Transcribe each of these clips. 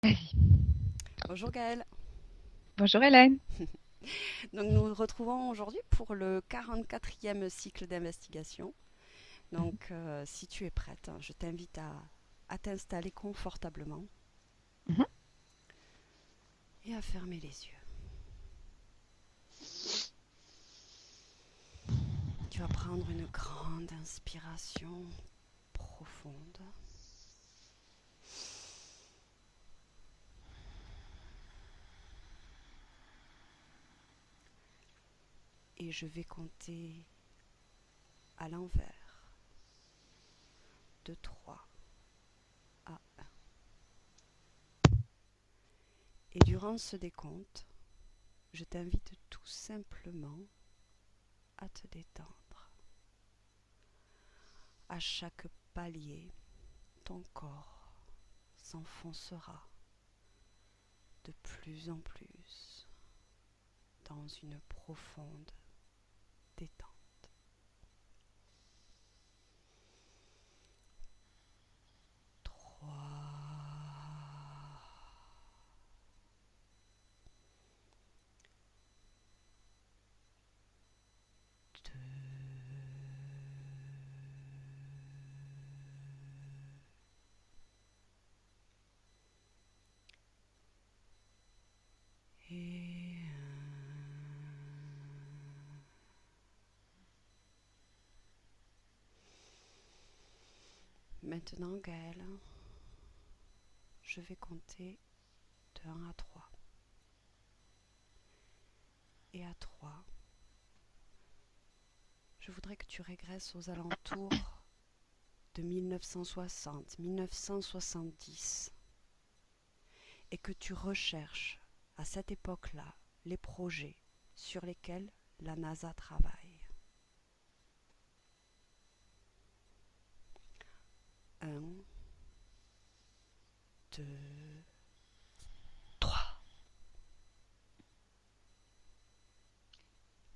Vas-y. Bonjour Gaëlle. Bonjour Hélène. Donc nous nous retrouvons aujourd'hui pour le 44e cycle d'investigation. Donc si tu es prête, je t'invite à t'installer confortablement Mhm. et à fermer les yeux. Tu vas prendre une grande inspiration profonde et je vais compter à l'envers de 3 à 1. Et durant ce décompte, je t'invite tout simplement à te détendre. À chaque palier, ton corps s'enfoncera de plus en plus dans une profonde détente. 3, 2 et 1. Maintenant, Gaëlle, je vais compter de 1 à 3. Et à 3, je voudrais que tu régresses aux alentours de 1960, 1970 et que tu recherches à cette époque-là les projets sur lesquels la NASA travaille. 1, 2, 3.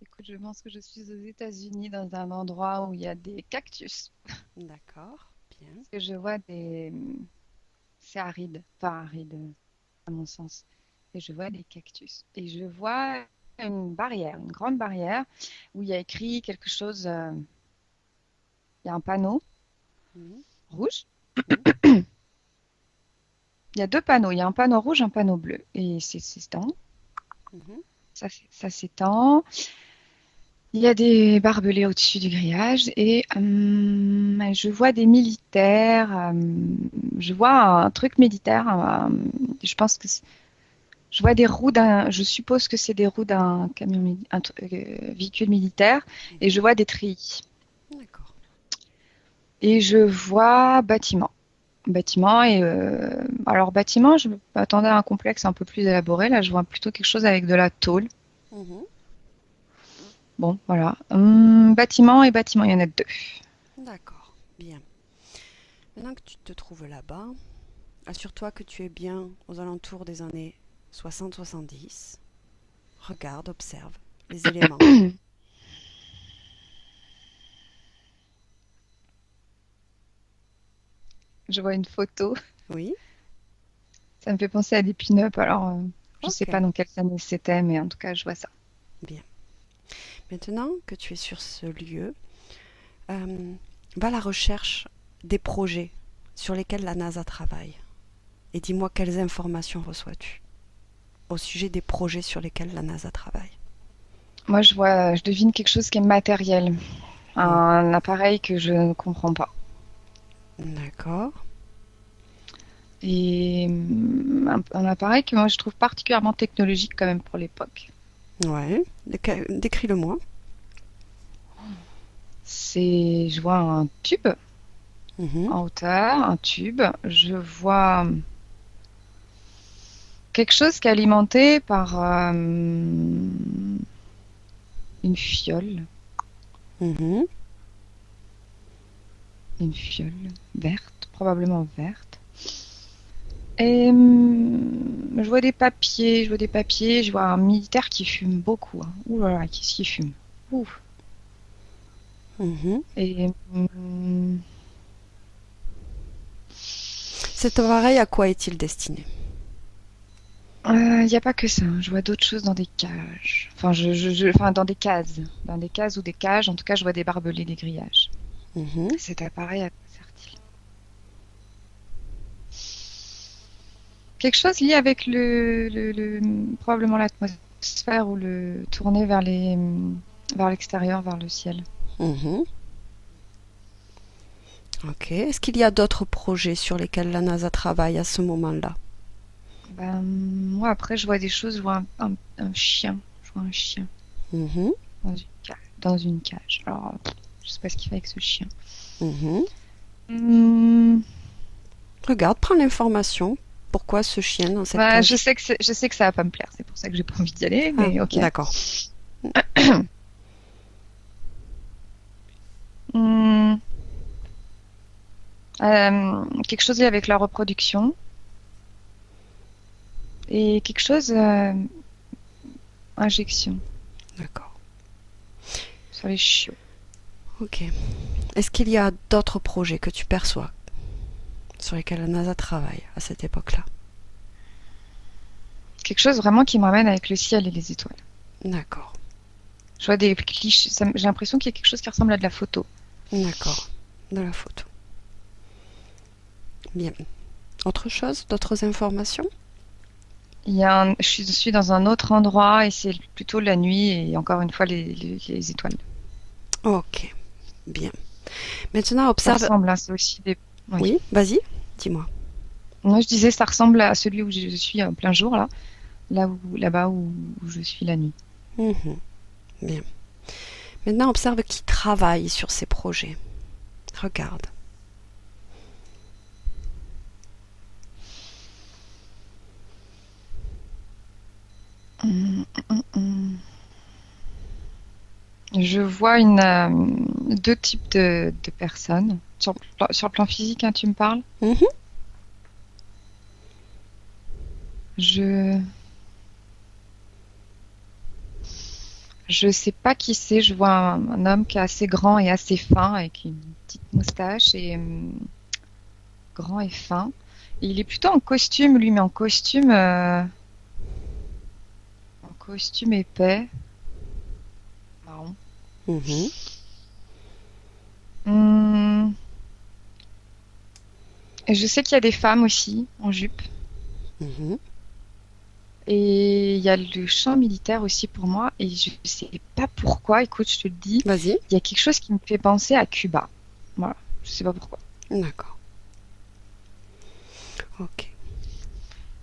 Écoute, je pense que je suis aux États-Unis dans un endroit où il y a des cactus. D'accord, bien. Parce que je vois des... C'est aride, pas aride à mon sens. Et je vois des cactus. Et je vois une barrière, une grande barrière où il y a écrit quelque chose. Il y a un panneau Mhm, rouge. mhm, Il y a deux panneaux. Il y a un panneau rouge, un panneau bleu. Et c'est s'étend. mhm, Ça s'étend. Il y a des barbelés au-dessus du grillage et je vois des militaires. Je vois un truc militaire. Je pense que je vois des roues d'un. Je suppose que c'est des roues d'un camion, véhicule militaire et mhm. je vois des treillis. D'accord. Et je vois bâtiment. Bâtiment et alors bâtiment, je m'attendais à un complexe un peu plus élaboré. Là, je vois plutôt quelque chose avec de la tôle. Mhm, Bon, voilà. Bâtiment et bâtiment, il y en a deux. d'accord, bien. Maintenant que tu te trouves là-bas, assure-toi que tu es bien aux alentours des années 60-70. Regarde, observe les éléments. Je vois une photo. Oui, Ça me fait penser à des pin-up. Alors, je sais ok, pas dans quelle année c'était, mais en tout cas, je vois ça. bien. Maintenant que tu es sur ce lieu, euh, va à la recherche des projets sur lesquels la NASA travaille. Et dis-moi quelles informations reçois-tu au sujet des projets sur lesquels la NASA travaille. Moi, je devine quelque chose qui est matériel. Hmm, Un appareil que je ne comprends pas. d'accord. Et un appareil que moi, je trouve particulièrement technologique quand même pour l'époque. Ouais, décris-le-moi. Je vois un tube Mhm, en hauteur, un tube. Je vois quelque chose qui est alimenté par une fiole, mhm, une fiole verte, probablement verte. Et je vois un militaire qui fume beaucoup, hein. Ouh là là, qu'est-ce qu'il fume? Ouh. mhm. Et Cet appareil, à quoi est-il destiné? Il n'y a pas que ça, hein. Je vois d'autres choses dans des cages. Enfin, enfin, dans des cases. Dans des cases ou des cages. En tout cas, je vois des barbelés, des grillages. Mhm. Cet appareil à quoi sert-il? Quelque chose lié avec probablement l'atmosphère ou le tourner vers l'extérieur, vers le ciel. Mhm. Ok. Est-ce qu'il y a d'autres projets sur lesquels la NASA travaille à ce moment-là? Ben, moi, après, je vois des choses. Je vois un chien. Je vois un chien Mhm. dans une cage. Dans une cage. Alors, je sais pas ce qu'il fait avec ce chien. Mhm. Hmm, Regarde, prends l'information. Pourquoi ce chien dans cette bah, cage? je sais que ça va pas me plaire. C'est pour ça que j'ai pas envie d'y aller. Ah, Mais ok. d'accord. Hmm, quelque chose lié avec la reproduction et quelque chose injection D'accord. sur les chiots. Ok. Est-ce qu'il y a d'autres projets que tu perçois sur lesquels la NASA travaille à cette époque-là? Quelque chose vraiment qui me ramène avec le ciel et les étoiles. D'accord. Je vois des clichés. J'ai l'impression qu'il y a quelque chose qui ressemble à de la photo. D'accord. De la photo. Bien. Autre chose? D'autres informations? Je suis dans un autre endroit et c'est plutôt la nuit et encore une fois les étoiles. Ok. Bien. Maintenant, Ça observe. ressemble, hein, c'est aussi des. Oui. Oui, vas-y, dis-moi. Moi, je disais, ça ressemble à celui où je suis en plein jour là, là-bas où je suis la nuit. Mhm. Bien. Maintenant, observe qui travaille sur ces projets. Regarde. Hum, hum, hum. Je vois deux types de personnes. Sur le plan physique, hein, tu me parles? Mhm. Je je sais pas qui c'est. Je vois un homme qui est assez grand et assez fin avec une petite moustache et grand et fin. Et il est plutôt en costume, lui, mais en costume épais, marron. Mhm. Hum, et je sais qu'il y a des femmes aussi en jupe. Mhm. Et il y a le champ militaire aussi pour moi. Et je sais pas pourquoi, écoute, je te le dis, Vas-y. il y a quelque chose qui me fait penser à Cuba. Voilà, je sais pas pourquoi. D'accord. Ok.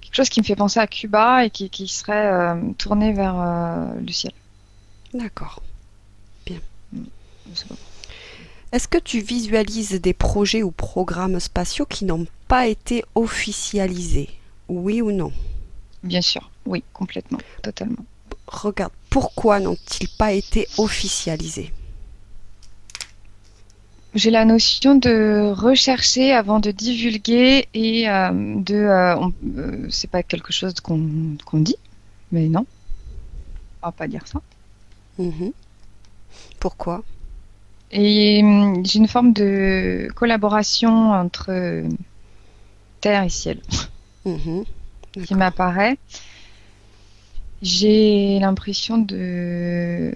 Quelque chose qui me fait penser à Cuba et qui serait tourné vers le ciel. D'accord. Bien. Hmm, je sais pas pourquoi. Est-ce que tu visualises des projets ou programmes spatiaux qui n'ont pas été officialisés? Oui ou non? Bien sûr, oui, complètement, totalement. Regarde, pourquoi n'ont-ils pas été officialisés? J'ai la notion de rechercher avant de divulguer et c'est pas quelque chose qu'on dit, mais non, on va pas dire ça. Mhm. Pourquoi? Et j'ai une forme de collaboration entre terre et ciel Mhm. qui D'accord. m'apparaît. J'ai l'impression de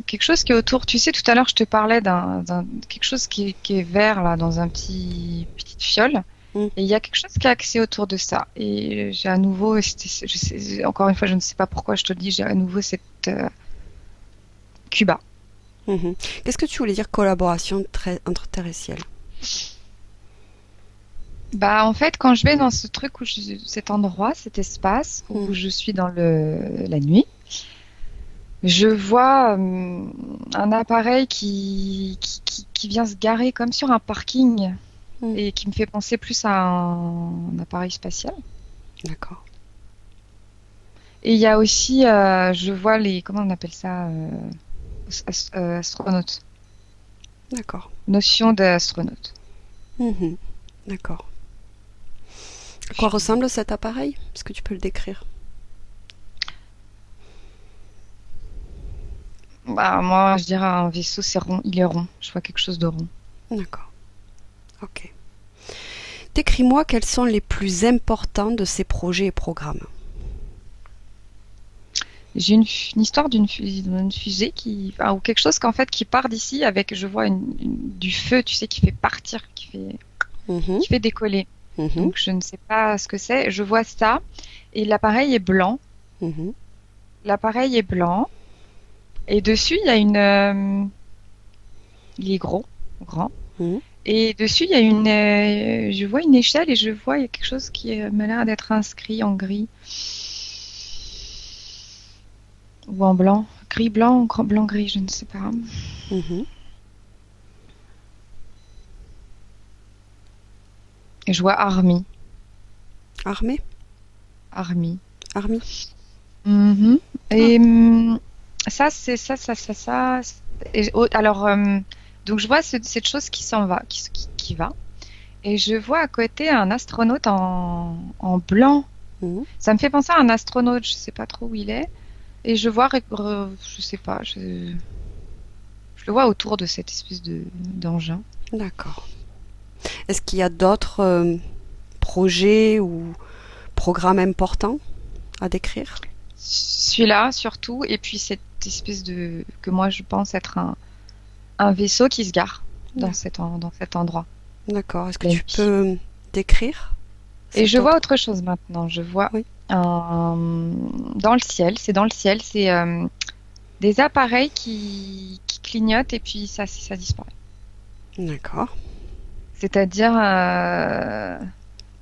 quelque chose qui est autour. Tu sais, tout à l'heure, je te parlais quelque chose qui est vert là dans un petite fiole. Mhm. Et il y a quelque chose qui est axé autour de ça. Et j'ai à nouveau, encore une fois, je ne sais pas pourquoi je te le dis, j'ai à nouveau cette Cuba. Mhm. Qu'est-ce que tu voulais dire collaboration entre terre et ciel? Bah, en fait, quand je vais dans ce truc cet endroit, cet espace Mhm. où je suis dans la nuit, je vois un appareil qui vient se garer comme sur un parking Mhm. et qui me fait penser plus à un appareil spatial. D'accord. Et il y a aussi, je vois comment on appelle ça, astronautes, D'accord. notion d'astronaute. Mhm. D'accord. À quoi ressemble cet appareil? Est-ce que tu peux le décrire? Bah, moi, je dirais un vaisseau, c'est rond, il est rond. Je vois quelque chose de rond. D'accord. Ok. Décris-moi quels sont les plus importants de ces projets et programmes. J'ai une histoire d'une fusée ou quelque chose qu'en fait qui part d'ici avec, je vois du feu, tu sais, qui fait partir, Mhm, qui fait décoller. mhm, Donc je ne sais pas ce que c'est. Je vois ça et l'appareil est blanc. mhm, L'appareil est blanc et dessus il y a il est grand. mhm. Et dessus il y a je vois une échelle et je vois il y a quelque chose qui m'a l'air d'être inscrit en gris ou en blanc, gris blanc ou blanc gris, je ne sais pas. Mhm. Et je vois Army, Armée? Army. Army? Mhm. Ah, Et ça, c'est ça. Alors, donc je vois cette chose qui s'en va, qui va. Et je vois à côté un astronaute en blanc. mhm. Ça me fait penser à un astronaute, je sais pas trop où il est. Et je vois, je sais pas, je le vois autour de cette espèce d'engin. D'accord. Est-ce qu'il y a d'autres projets ou programmes importants à décrire? Celui-là, surtout, et puis cette espèce que moi je pense être un vaisseau qui se gare D'ac- dans cet endroit. D'accord. Est-ce que La tu nuit. peux décrire Et je cet vois autre? autre chose maintenant. Je vois Oui. un, dans le ciel, c'est des appareils qui clignotent et puis ça disparaît. D'accord. C'est-à-dire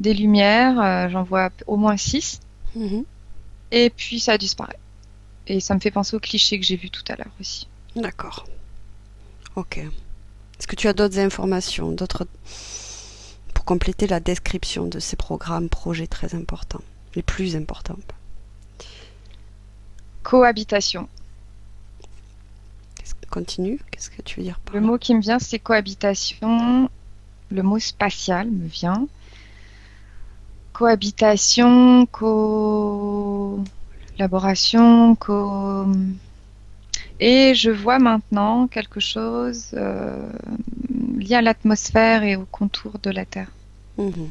des lumières, j'en vois au moins 6, Mhm. et puis ça disparaît. Et ça me fait penser au cliché que j'ai vu tout à l'heure aussi. D'accord. Ok. Est-ce que tu as d'autres informations, d'autres pour compléter la description de ces programmes, projets très importants, les plus importants? Cohabitation. Continue. Qu'est-ce que tu veux dire Le par là? mot qui me vient, c'est cohabitation. Le mot spatial me vient. Cohabitation, collaboration, Et je vois maintenant quelque chose lié à l'atmosphère et au contour de la Terre. Mhm.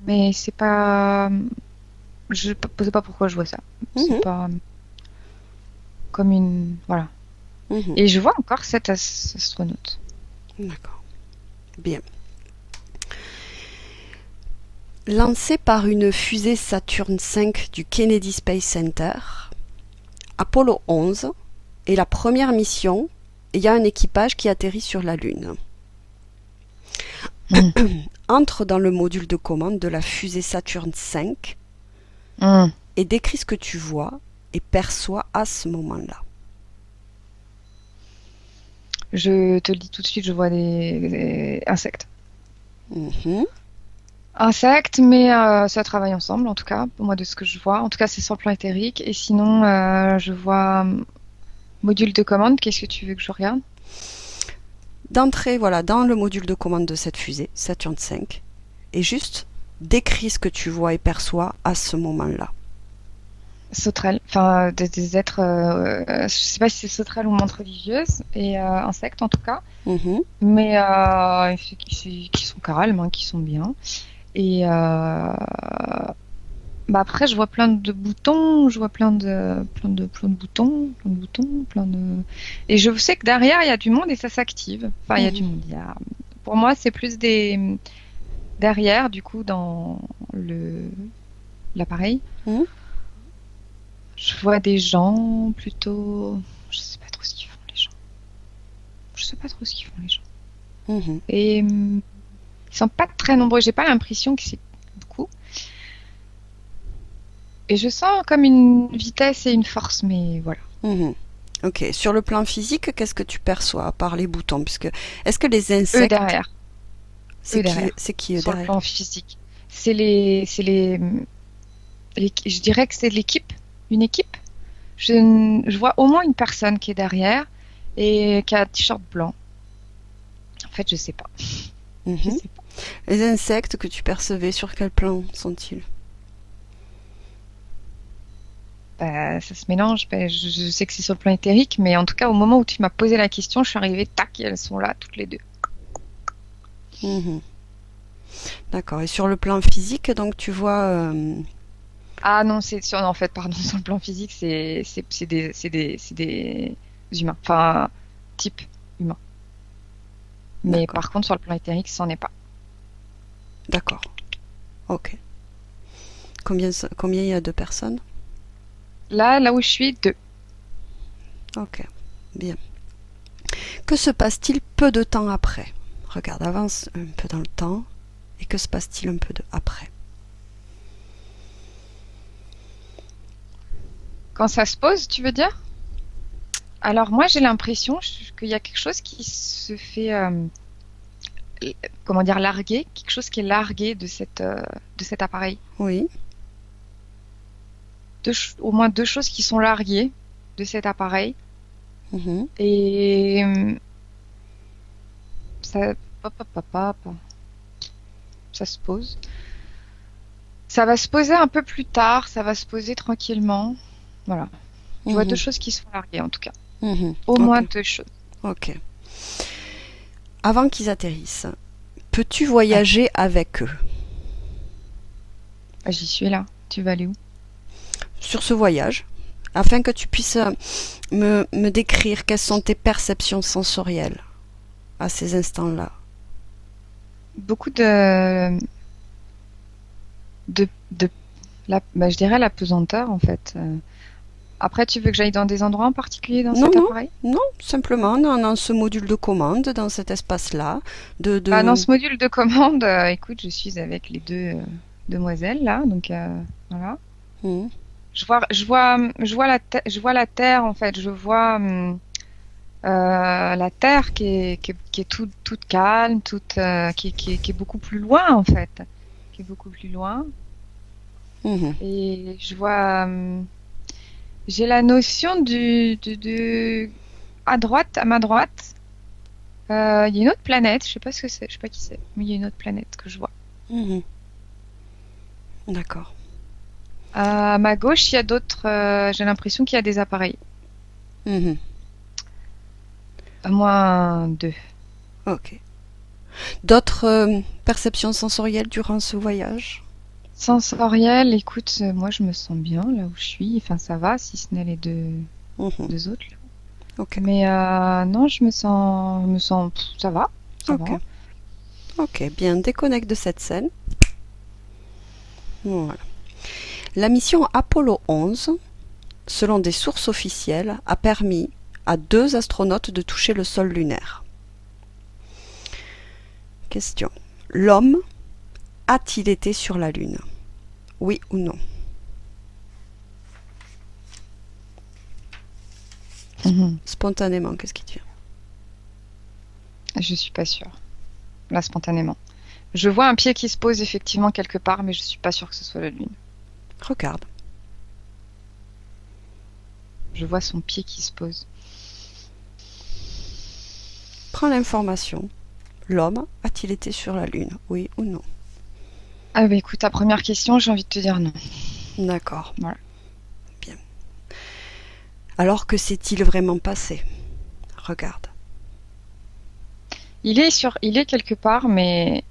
Mais c'est pas, je ne sais pas pourquoi je vois ça. C'est Mhm. pas comme voilà. Mhm. Et je vois encore cet astronaute. D'accord. Bien. Lancé par une fusée Saturn V du Kennedy Space Center, Apollo 11 est la première mission ayant un équipage qui atterrit sur la Lune. Hmm. Entre dans le module de commande de la fusée Saturn V Hmm. et décris ce que tu vois et perçois à ce moment-là. Je te le dis tout de suite, je vois des insectes. Mhm. Insectes, mais ça travaille ensemble, en tout cas, pour moi, de ce que je vois. En tout cas, c'est sur le plan éthérique. Et sinon, je vois module de commande. Qu'est-ce que tu veux que je regarde? D'entrée, voilà, dans le module de commande de cette fusée, Saturn V, et juste décris ce que tu vois et perçois à ce moment-là. Sauterelles, enfin des êtres, je sais pas si c'est sauterelles ou menthe religieuse, et insectes en tout cas, Mhm. mais qui sont calmes, hein, qui sont bien. Et bah après, je vois plein de boutons, je vois plein de boutons, Et je sais que derrière, il y a du monde et ça s'active. Enfin, il y a du Mhm. monde. Pour moi, c'est plus derrière, du coup, dans le l'appareil. Mhm. Je vois des gens plutôt. Je sais pas trop ce qu'ils font, les gens. Je sais pas trop ce qu'ils font, les gens. Mhm. Et ils sont pas très nombreux. J'ai pas l'impression que c'est beaucoup. Et je sens comme une vitesse et une force, mais voilà. Mhm. Ok, sur le plan physique, qu'est-ce que tu perçois à part les boutons? Puisque est-ce que les Eux insectes, derrière. Eux derrière. c'est qui Sur le derrière? plan physique. Je dirais que c'est l'équipe. Une équipe. Je vois au moins une personne qui est derrière et qui a un t-shirt blanc. En fait, je sais pas. Je Mhm. sais pas. Les insectes que tu percevais, sur quel plan sont-ils? Bah, ça se mélange. Bah, je sais que c'est sur le plan éthérique, mais en tout cas, au moment où tu m'as posé la question, je suis arrivée, tac, et elles sont là, toutes les deux. Mhm. D'accord. Et sur le plan physique, donc tu vois Ah non, c'est sur, en fait, pardon, sur le plan physique, c'est des humains, enfin, type humain. Mais D'accord, par contre, sur le plan éthérique, c'en est pas. d'accord, ok. Combien il y a de personnes? Là où je suis, deux. Ok, bien. Que se passe-t-il peu de temps après? Regarde, avance un peu dans le temps. Et que se passe-t-il un peu après? Quand ça se pose, tu veux dire? Alors moi, j'ai l'impression qu'il y a quelque chose qui se fait, comment dire, larguer, quelque chose qui est largué de cet appareil. Oui. Au moins deux choses qui sont larguées de cet appareil. Mhm. Et ça, hop, hop, hop, hop, ça se pose. Ça va se poser un peu plus tard, ça va se poser tranquillement. Voilà. Je vois deux Mhm. choses qui sont larguées en tout cas. Mhm. Au moins Ok, deux choses. ok. Avant qu'ils atterrissent, peux-tu Ouais. voyager avec eux? Bah, j'y suis là. Tu vas aller où? Sur ce voyage, afin que tu puisses me décrire quelles sont tes perceptions sensorielles à ces instants-là. Beaucoup de bah, je dirais la pesanteur en fait. Après, tu veux que j'aille dans des endroits en particulier dans Non, cet non, appareil? non, simplement dans ce module de commande, dans cet espace-là, Bah, dans ce module de commande, écoute, je suis avec les deux demoiselles là, donc voilà. Mhm. Je vois la terre en fait. Je vois la terre qui est toute calme, qui est beaucoup plus loin en fait, qui est beaucoup plus loin. Mhm. Et je vois, j'ai la notion à droite, à ma droite, il y a une autre planète. Je sais pas ce que c'est, je sais pas qui c'est, mais il y a une autre planète que je vois. Mhm. D'accord. À ma gauche, il y a d'autres. J'ai l'impression qu'il y a des appareils. Mhm. À moins deux. Ok. D'autres perceptions sensorielles durant ce voyage? Sensoriel, écoute, moi je me sens bien là où je suis. Enfin, ça va, si ce n'est les Mhm. deux autres là. Ok, Mais non, ça va, ça ok, va. ok. Bien, déconnecte de cette scène. Voilà. La mission Apollo 11, selon des sources officielles, a permis à 2 astronautes de toucher le sol lunaire. Question. L'homme a-t-il été sur la Lune? Oui ou non? Mhm. Spontanément, qu'est-ce qui te vient? Je suis pas sûre, là spontanément. Je vois un pied qui se pose effectivement quelque part, mais je suis pas sûre que ce soit la Lune. Regarde. Je vois son pied qui se pose. Prends l'information. L'homme a-t-il été sur la Lune? Oui ou non? Ah bah écoute, ta première question, j'ai envie de te dire non. D'accord. Voilà. Bien. Alors que s'est-il vraiment passé? Regarde. Il est quelque part, mais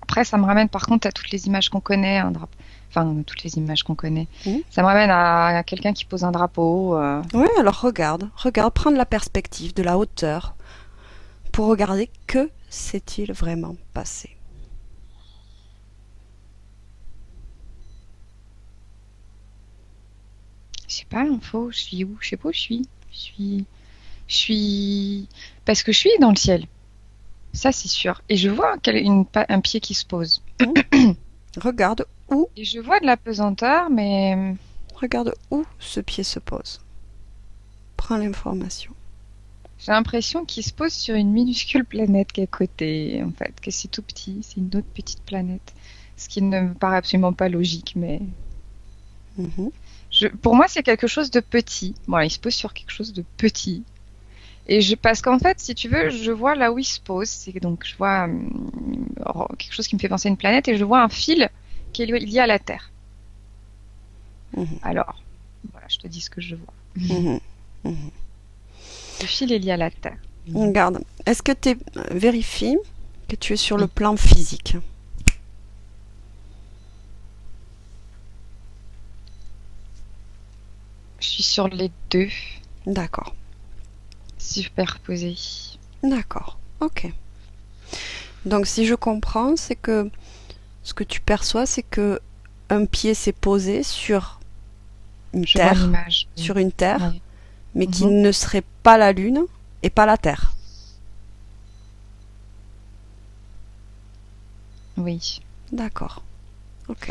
après, ça me ramène par contre à toutes les images qu'on connaît, un drapeau. Enfin, toutes les images qu'on connaît. Hmm. Ça me ramène à quelqu'un qui pose un drapeau. Oui, alors regarde. Regarde, prends de la perspective, de la hauteur, pour regarder que s'est-il vraiment passé. Je sais pas l'info, je suis où? Je sais pas où je suis. Je suis, parce que je suis dans le ciel. Ça, c'est sûr. Et je vois un pied qui se pose. Hmm. Regarde où, Et je vois de la pesanteur, mais regarde où ce pied se pose. Prends l'information. j'ai l'impression qu'il se pose sur une minuscule planète qui est à côté, en fait, que c'est tout petit, c'est une autre petite planète. Ce qui ne me paraît absolument pas logique, mais Mhm. pour moi, c'est quelque chose de petit. Voilà, il se pose sur quelque chose de petit. Parce qu'en fait, si tu veux, je vois là où il se pose. C'est donc, je vois quelque chose qui me fait penser à une planète et je vois un fil qui est lié à la Terre. Mhm. Alors, voilà, je te dis ce que je vois. Mhm. Mhm. Le fil est lié à la Terre. Regarde. Est-ce que tu vérifies que tu es sur le Oui. plan physique? sur les deux, D'accord. superposés. D'accord. Ok. Donc si je comprends, c'est que ce que tu perçois, c'est que un pied s'est posé Je vois l'image. Oui. sur une terre, Ouais. mais qui Mhm. ne serait pas la Lune et pas la Terre. Oui. D'accord. Ok.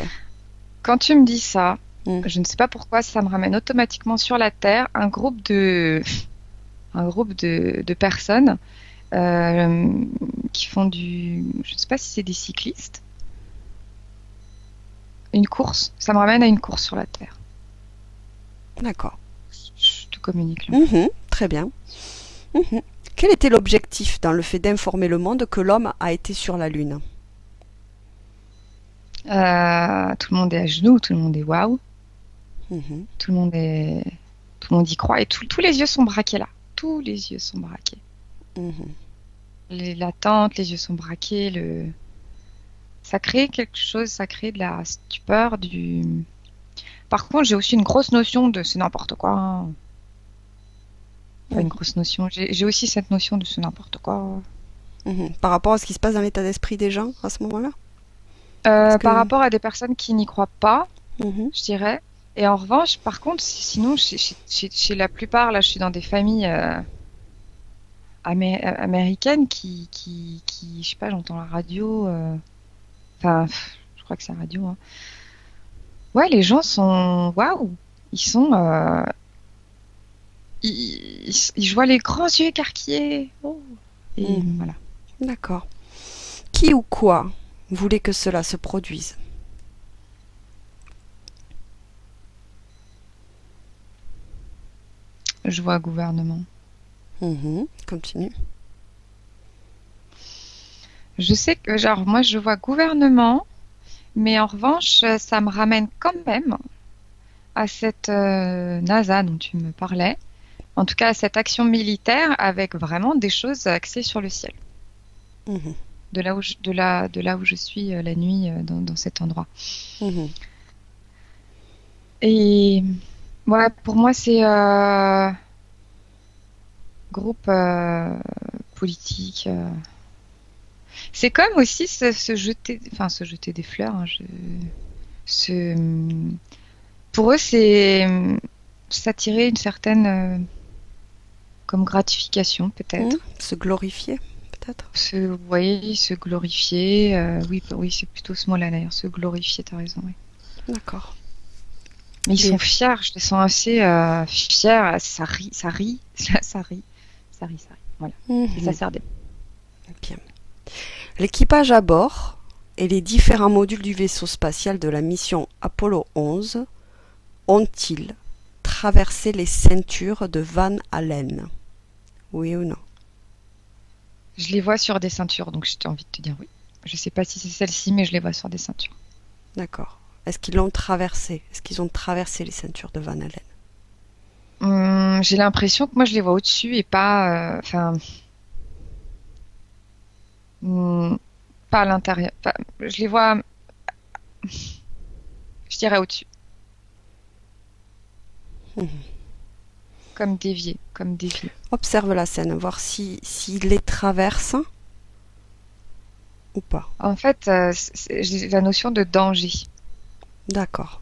Quand tu me dis ça, Hmm. je ne sais pas pourquoi, ça me ramène automatiquement sur la Terre un groupe de personnes euh, qui font je ne sais pas si c'est des cyclistes, une course. Ça me ramène à une course sur la Terre. D'accord. Je te communique l'info. Mhm. Très bien. Mhm. Quel était l'objectif dans le fait d'informer le monde que l'homme a été sur la Lune? Tout le monde est à genoux, tout le monde est waouh, Mhm. tout le monde est, tout le monde y croit et tous les yeux sont braqués là. Tous les yeux sont braqués. Mhm. L'attente, les yeux sont braqués. Ça crée quelque chose, ça crée de la stupeur. Par contre, j'ai aussi une grosse notion de c'est n'importe quoi, hein. Enfin, une Mhm. grosse notion. J'ai aussi cette notion de c'est n'importe quoi. Mhm. Par rapport à ce qui se passe dans l'état d'esprit des gens à ce moment-là? Est-ce Par que... rapport à des personnes qui n'y croient pas, Mhm. je dirais. Et en revanche, par contre, sinon, chez la plupart, là, je suis dans des familles américaines je sais pas, j'entends la radio. Enfin, je crois que c'est la radio, hein. Ouais, les gens sont, waouh, ils sont, je vois les grands yeux écarquillés. Oh. Et Mhm. voilà. D'accord. Qui ou quoi voulait que cela se produise? Je vois gouvernement. Mhm. Continue. Je sais que, genre, moi, je vois gouvernement, mais en revanche, ça me ramène quand même à cette NASA dont tu me parlais. En tout cas, à cette action militaire avec vraiment des choses axées sur le ciel. Mhm. De là où je suis la nuit dans cet endroit. Mhm. Et ouais, pour moi, c'est groupe politique. C'est comme aussi se jeter des fleurs, hein, se, pour eux, c'est s'attirer une certaine comme gratification Mhm. peut-être. Se glorifier, peut-être. Vous voyez, se glorifier. Oui, oui, c'est plutôt ce mot-là d'ailleurs, se glorifier. T'as raison. Oui. D'accord. Mais ils sont Les... fiers. Je les sens assez fiers. Ça rit, ça rit, ça rit, ça rit, ça rit. Voilà. Et ça Mhm. sert des. Bien. L'équipage à bord et les différents modules du vaisseau spatial de la mission Apollo 11 ont-ils traversé les ceintures de Van Allen? Oui ou non? Je les vois sur des ceintures, donc j'ai envie de te dire oui. Je sais pas si c'est celle-ci, mais je les vois sur des ceintures. D'accord. Est-ce qu'ils l'ont traversé? Est-ce qu'ils ont traversé les ceintures de Van Allen? J'ai l'impression que moi je les vois au-dessus et pas, enfin, pas à l'intérieur. Je les vois, je dirais au-dessus, Mhm. comme déviés, comme déviés. Observe la scène, voir s'il les traverse ou pas. En fait, j'ai la notion de danger. D'accord.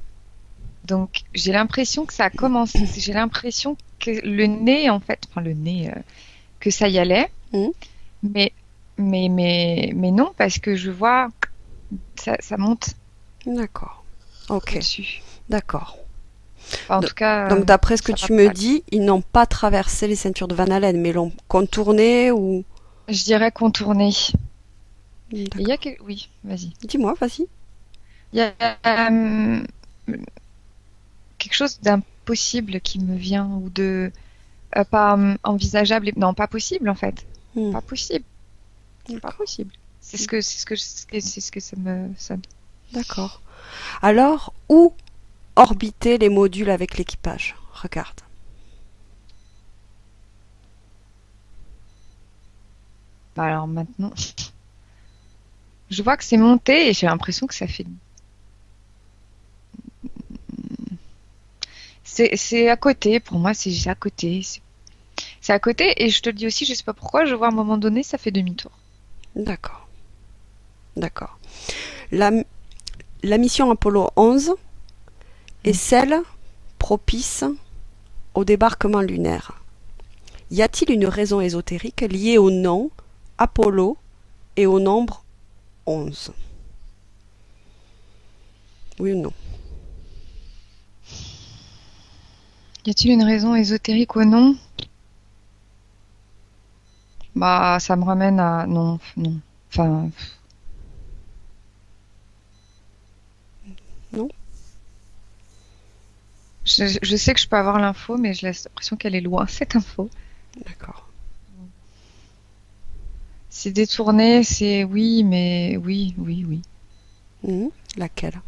Donc, j'ai l'impression que ça a commencé. J'ai l'impression que le nez, en fait, enfin le nez, que ça y allait, Mhm. mais, mais non, parce que je vois ça monte D'accord. Ok. au-dessus. D'accord. Enfin, en Do- tout cas, Donc d'après ce que ça va tu me pas. dis, ils n'ont pas traversé les ceintures de Van Allen, mais l'ont contourné ou... Je dirais contourner. Et il y a D'accord. que... Oui, vas-y. Dis-moi, vas-y. Il y a quelque chose d'impossible qui me vient ou de pas envisageable. Non, pas possible en fait. Hmm. Pas possible. Pas D'accord. possible. C'est ce que ça me sonne. D'accord. Alors, où orbiter les modules avec l'équipage? Regarde. Bah, alors maintenant, je vois que c'est monté et j'ai l'impression que C'est à côté, pour moi, c'est à côté. C'est à côté, et je te le dis aussi, je sais pas pourquoi, je vois à un moment donné, ça fait demi-tour. D'accord, d'accord. La, la mission Apollo 11 est Mm. celle propice au débarquement lunaire. Y a-t-il une raison ésotérique liée au nom Apollo et au nombre 11? Oui ou non? Y a-t-il une raison ésotérique ou non? Bah, ça me ramène à... Non, non. Enfin, Non? je sais que je peux avoir l'info, mais j'ai l'impression qu'elle est loin, cette info. D'accord. C'est détourné, c'est oui, mais oui, oui, oui. Mhm. Laquelle?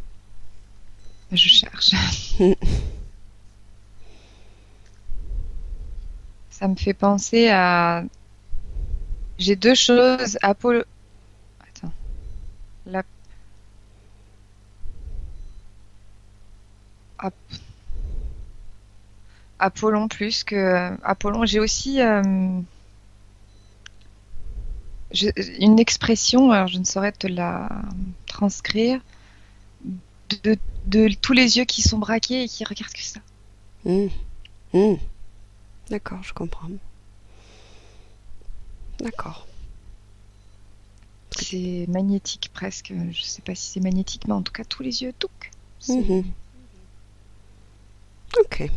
Je cherche. Mhm. Ça me fait penser à... J'ai deux choses. Apollo... Attends. La... Ap- Apollon plus que... Apollon, j'ai aussi une expression, alors je ne saurais te la transcrire, de tous les yeux qui sont braqués et qui regardent que ça. Mhm. Mhm. D'accord, je comprends. D'accord. C'est magnétique presque. Je sais pas si c'est magnétique, mais en tout cas, tous les yeux, touc. C'est... Mhm. Ok.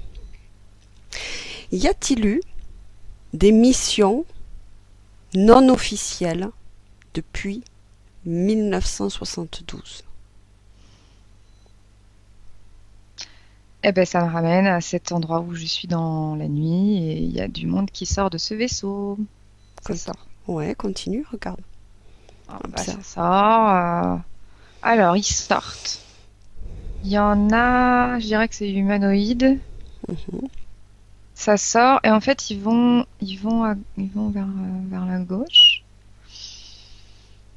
Y a-t-il eu des missions non officielles depuis 1972? Eh ben, ça me ramène à cet endroit où je suis dans la nuit et il y a du monde qui sort de ce vaisseau. Ça Cont- sort. Ouais, continue, regarde, Ah, bah, ça observe. sort. Alors, ils sortent. Il y en a, je dirais que c'est humanoïde. Mhm. Ça sort et en fait, ils vont vers la gauche.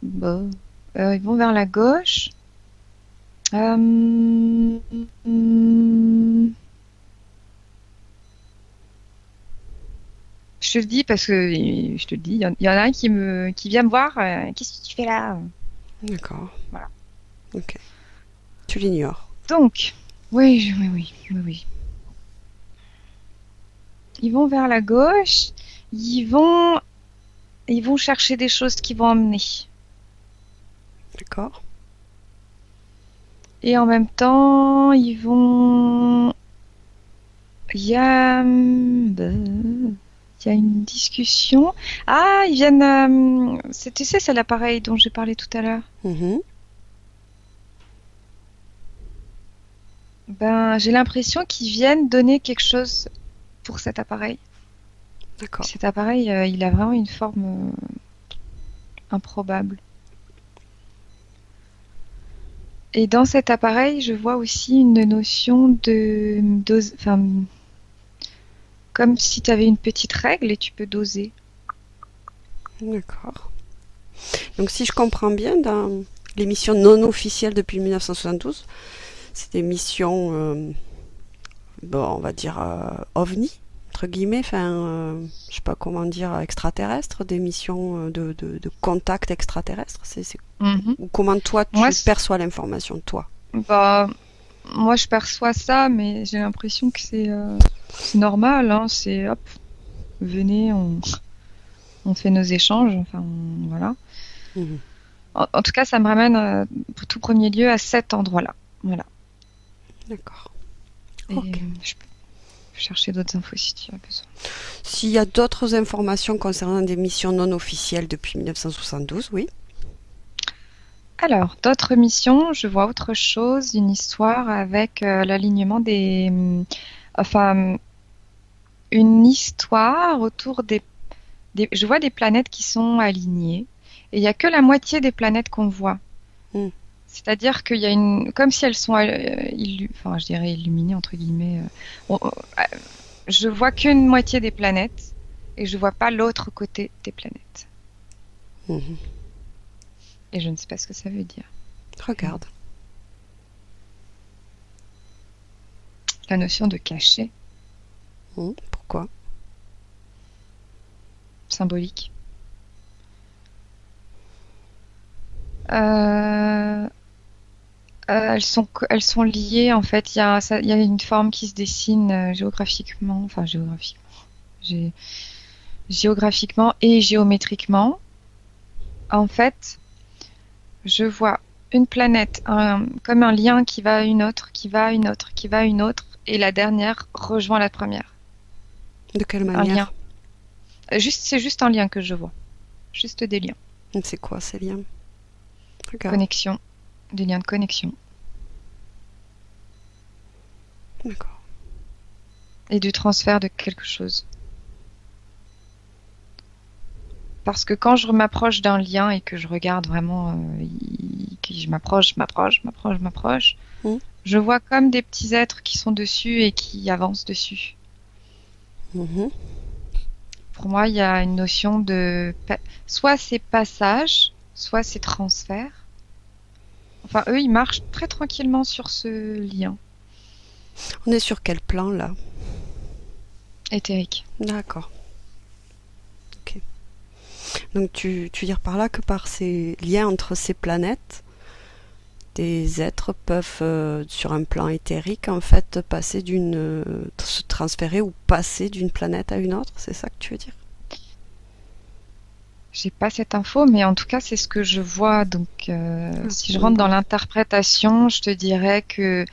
Bon. Ils vont vers la gauche. Hum, je te le dis parce que je te le dis, il y en a un qui vient me voir. Qu'est-ce que tu fais là? D'accord, Voilà. ok. Tu l'ignores. Donc, oui, oui, oui, oui, oui. Ils vont vers la gauche. Ils vont, ils vont chercher des choses qui vont emmener. D'accord. Et en même temps, ils vont. Il y a, il y a une discussion. Ah, ils viennent. Tu sais, c'est l'appareil dont j'ai parlé tout à l'heure. Mhm. Ben, j'ai l'impression qu'ils viennent donner quelque chose pour cet appareil. D'accord. Cet appareil, il a vraiment une forme improbable. Et dans cet appareil, je vois aussi une notion de dose, enfin, comme si tu avais une petite règle et tu peux doser. D'accord. Donc si je comprends bien, dans les missions non officielles depuis 1972, c'est des missions, bon, on va dire ovni, entre guillemets, enfin, je sais pas comment dire, extraterrestres, des missions de contact extraterrestre. Mhm. Ou comment toi Moi, tu perçois l'information, toi? bah, moi, je perçois ça, mais j'ai l'impression que c'est normal, hein, c'est hop, venez, on fait nos échanges, enfin, voilà. Mhm. En tout cas, ça me ramène, pour tout premier lieu, à cet endroit-là. Voilà. D'accord. Et Ok. je peux chercher d'autres infos si tu as besoin. S'il y a d'autres informations concernant des missions non officielles depuis 1972, oui. Alors, d'autres missions, je vois autre chose, une histoire avec l'alignement enfin, une histoire autour je vois des planètes qui sont alignées, et il n'y a que la moitié des planètes qu'on voit. Mm. C'est-à-dire qu'il y a comme si elles sont, enfin, je dirais illuminées entre guillemets. Je vois qu'une moitié des planètes et je vois pas l'autre côté des planètes. Mhm. Et je ne sais pas ce que ça veut dire. Regarde. la notion de cachet Pourquoi? symbolique. Euh, elles sont liées en fait. Il y a une forme qui se dessine géographiquement, enfin gé- géographiquement et géométriquement. En fait, je vois une planète comme un lien qui va à une autre, qui va à une autre, qui va à une autre, et la dernière rejoint la première. De quelle Un lien. manière? C'est juste un lien que je vois. Juste des liens. C'est quoi ces liens? Regarde. Connexion. Des liens de connexion. D'accord. Et du transfert de quelque chose. Parce que quand je m'approche d'un lien et que je regarde vraiment, que je m'approche, Mhm. je vois comme des petits êtres qui sont dessus et qui avancent dessus. Mhm. Pour moi, il y a une notion soit c'est passage, soit c'est transfert. Enfin, eux, ils marchent très tranquillement sur ce lien On est sur quel plan là? éthérique. D'accord. Ok. Donc tu dis par là que par ces liens entre ces planètes, des êtres peuvent, sur un plan éthérique, en fait, se transférer ou passer d'une planète à une autre, c'est ça que tu veux dire? J'ai pas cette info, mais en tout cas, c'est ce que je vois. Donc, Ah, si je rentre dans l'interprétation, je te dirais que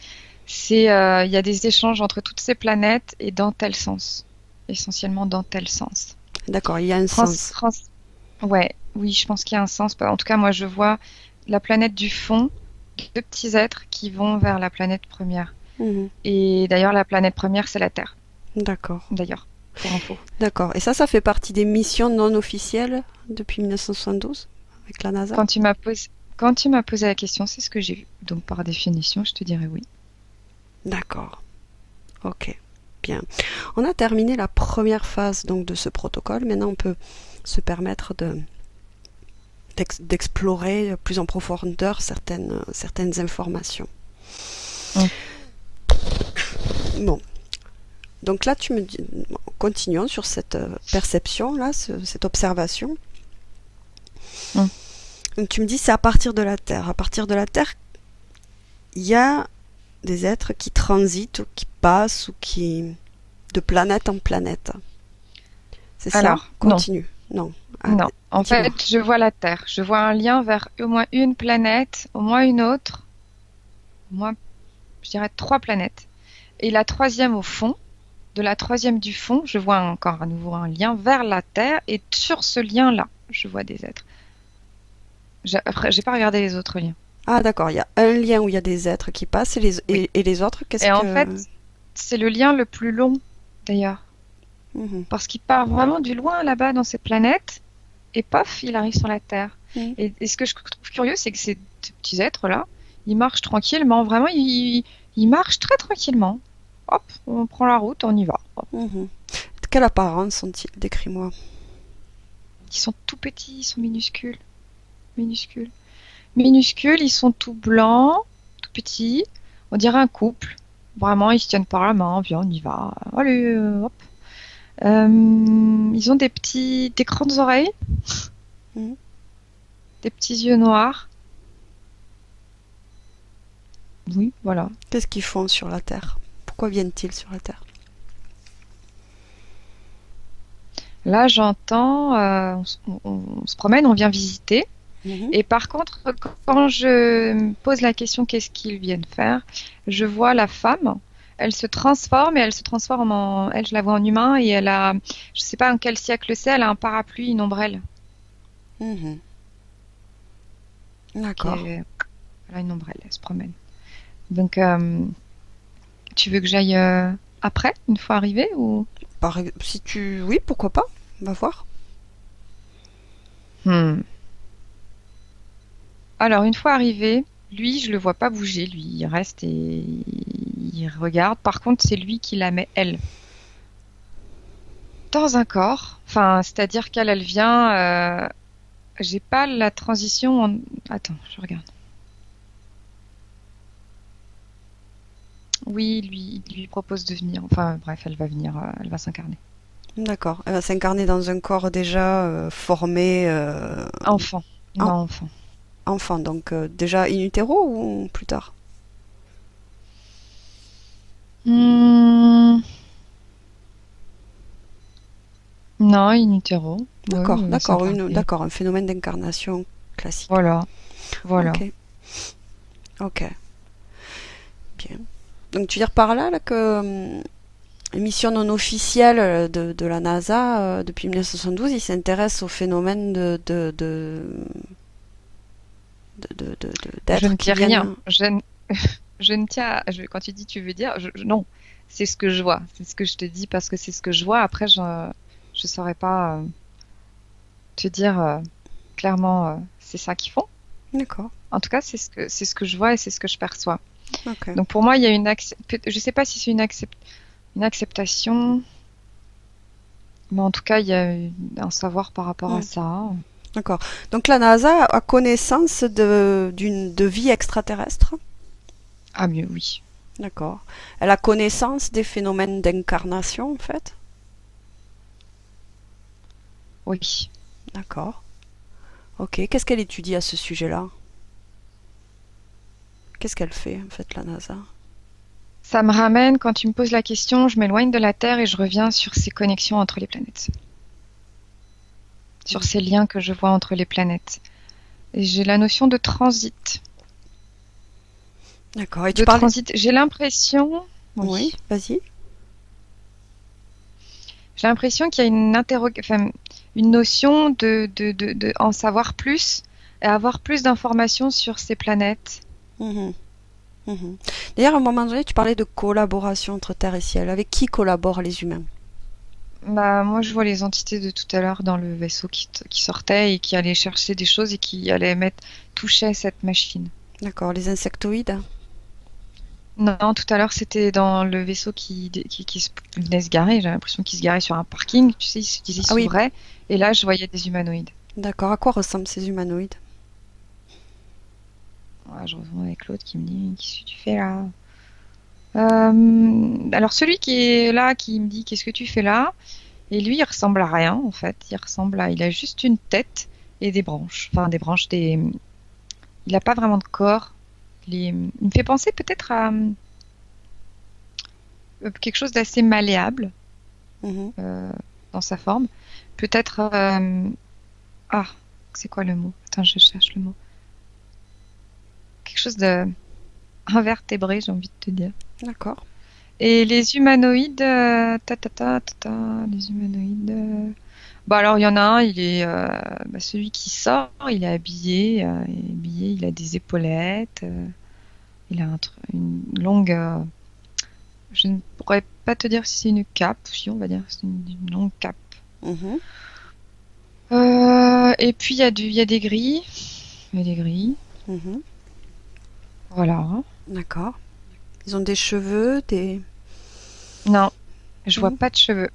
il y a des échanges entre toutes ces planètes et dans tel sens, essentiellement dans tel sens. d'accord, il y a un Trans, sens. trans, ouais, oui, je pense qu'il y a un sens. En tout cas, moi, je vois la planète du fond, deux petits êtres qui vont vers la planète première. Mhm. Et d'ailleurs, la planète première, c'est la Terre. D'accord. D'ailleurs, pour info. D'accord. Et ça fait partie des missions non officielles depuis 1972 avec la NASA? Quand tu m'as posé, quand tu m'as posé la question, c'est ce que j'ai vu. Donc, par définition, je te dirais oui. D'accord. Ok. Bien. On a terminé la première phase donc de ce protocole. Maintenant, on peut se permettre d'explorer plus en profondeur certaines informations. Mm. Bon. Donc là, tu me dis, continuons sur cette perception-là, cette observation. Mm. Donc tu me dis, c'est à partir de la Terre. À partir de la Terre, il y a des êtres qui transitent ou qui passent ou qui de planète en planète. C'est ça? Alors, non, Continue. Non. Ah, non. En dis-moi. fait, je vois la Terre. Je vois un lien vers au moins une planète, au moins une autre, au moins, je dirais trois planètes. Et la troisième au fond, de la troisième du fond, je vois encore à nouveau un lien vers la Terre. Et sur ce lien-là, je vois des êtres. Après, j'ai pas regardé les autres liens. Ah d'accord, il y a un lien où il y a des êtres qui passent Oui. et les autres, qu'est-ce Et en que... fait, c'est le lien le plus long, d'ailleurs. Mhm. Parce qu'il part vraiment du loin là-bas dans cette planète. Et paf, il arrive sur la Terre. Mhm. Et ce que je trouve curieux, c'est que ces petits êtres-là, ils marchent tranquillement. Vraiment, ils marchent très tranquillement. Hop, on prend la route, on y va. Hop. Mhm. Quelle apparence sont-ils? Décris-moi. Ils sont tout petits, ils sont minuscules. Minuscules. Minuscules, ils sont tout blancs, tout petits. On dirait un couple. Vraiment, ils se tiennent par la main. Viens, on y va. Allez, hop. Ils ont des grandes oreilles, Mhm. des petits yeux noirs. Oui, voilà. Qu'est-ce qu'ils font sur la Terre? Pourquoi viennent-ils sur la Terre? Là, j'entends, on se promène, on vient visiter. Mhm. Et par contre, quand je me pose la question, qu'est-ce qu'ils viennent faire, je vois la femme. Elle se transforme et elle se transforme elle, je la vois en humain et elle a, je sais pas en quel siècle c'est, elle a un parapluie, une ombrelle. Mhm. Qui D'accord. est, elle a une ombrelle, elle se promène. Donc, tu veux que j'aille après, une fois arrivée ou? Si tu... Oui, pourquoi pas? On va voir. Hmm. Alors, une fois arrivé, lui, je le vois pas bouger. Lui, il reste et il regarde. Par contre, c'est lui qui la met, elle, dans un corps. Enfin, c'est-à-dire qu'elle, elle vient. J'ai pas la transition. Attends, je regarde. Oui, il lui propose de venir. Enfin, bref, elle va venir, elle va s'incarner. D'accord. Elle va s'incarner dans un corps déjà formé Enfant. en- Non, enfant. enfant, donc déjà in utero ou plus tard? Hmm, non, in utero. Ouais, D'accord, elle va d'accord, s'incarner. d'accord, un phénomène d'incarnation classique. Voilà, voilà. Ok, ok, bien. Donc tu veux dire par là, que les missions non officielles de la NASA depuis 1972, ils s'intéressent au phénomène Je d'êtres ne qui dis rien. viennent. Je ne tiens. Quand tu dis tu veux dire, non. C'est ce que je vois. C'est ce que je te dis parce que c'est ce que je vois. Après, je saurais pas te dire clairement c'est ça qu'ils font. D'accord, En tout cas, c'est ce que je vois et c'est ce que je perçois. ok. Donc pour moi, il y a je sais pas si c'est une acceptation, mais en tout cas, il y a un savoir par rapport à Hmm, ça. d'accord. Donc la NASA a connaissance de vie extraterrestre. Ah mieux, oui. D'accord. Elle a connaissance des phénomènes d'incarnation, en fait. Oui. D'accord. Ok. Qu'est-ce qu'elle étudie à ce sujet-là? Qu'est-ce qu'elle fait, en fait, la NASA? Ça me ramène, quand tu me poses la question, je m'éloigne de la Terre et je reviens sur ces connexions entre les planètes, sur ces liens que je vois entre les planètes. Et j'ai la notion de transit. D'accord. Et tu De parlais... transit, j'ai l'impression, Oui, oui, vas-y. j'ai l'impression qu'il y a enfin, une notion de en savoir plus et avoir plus d'informations sur ces planètes. Mhm, mhm. D'ailleurs, à un moment donné, tu parlais de collaboration entre Terre et ciel. Avec qui collaborent les humains? Bah, moi, je vois les entités de tout à l'heure dans le vaisseau qui sortait et qui allait chercher des choses et qui allait toucher cette machine. D'accord. Les insectoïdes? Non, tout à l'heure, c'était dans le vaisseau venait se garer. J'ai l'impression qu'il se garait sur un parking. Tu sais, il Ah oui, s'ouvrait. Et là, je voyais des humanoïdes. d'accord. À quoi ressemblent ces humanoïdes? Ouais, je reviens avec l'autre qui me dit, qu'est-ce que tu fais là? Alors, celui qui est là, qui me dit, qu'est-ce que tu fais là? Et lui, il ressemble à rien, en fait. Il a juste une tête et des branches. Enfin, des branches, il n'a pas vraiment de corps. Il me fait penser peut-être à quelque chose d'assez malléable Mhm. euh, dans sa forme. Peut-être ah, c'est quoi le mot? Attends, je cherche le mot. Quelque chose de invertébré, j'ai envie de te dire. D'accord. Et les humanoïdes, les humanoïdes. Bah alors il y en a un, il est celui qui sort, il est habillé, il a des épaulettes, il a une longue. Je ne pourrais pas te dire si c'est une cape, si on va dire, c'est une longue cape. Mhm, Et puis il y a des grilles, il y a des grilles, mhm. voilà. D'accord. Ils ont des cheveux, des... Non, je vois Non. pas de cheveux.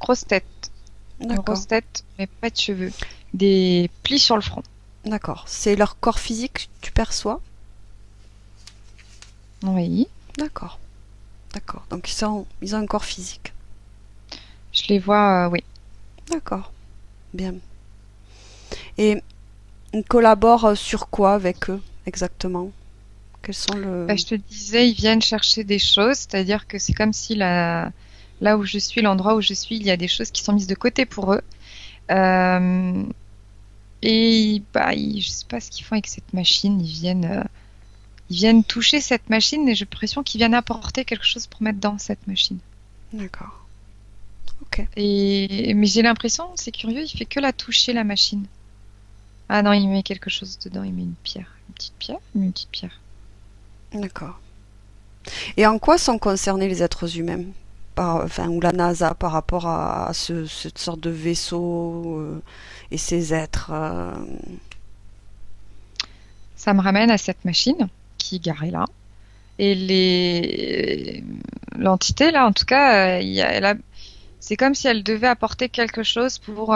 Grosse tête. Une D'accord. grosse tête, mais pas de cheveux. Des plis sur le front. D'accord. C'est leur corps physique que tu perçois? Oui, D'accord. D'accord. Donc ils ont un corps physique. je les vois, oui. D'accord. Bien. Et ils collaborent sur quoi avec eux exactement? Quels sont Bah, le... je te disais, ils viennent chercher des choses, c'est-à-dire que c'est comme si là où je suis, l'endroit où je suis, il y a des choses qui sont mises de côté pour eux. Euh, et bah, je sais pas ce qu'ils font avec cette machine. Ils viennent toucher cette machine et j'ai l'impression qu'ils viennent apporter quelque chose pour mettre dans cette machine. D'accord. Ok. Mais j'ai l'impression, c'est curieux, il fait que la toucher la machine. Ah non, il met quelque chose dedans, il met une pierre. Une petite pierre? Il met une petite pierre. D'accord. Et en quoi sont concernés les êtres humains enfin, ou la NASA par rapport à cette sorte de vaisseau et ces êtres Ça me ramène à cette machine qui est garée là. Et l'entité là, en tout cas, c'est comme si elle devait apporter quelque chose pour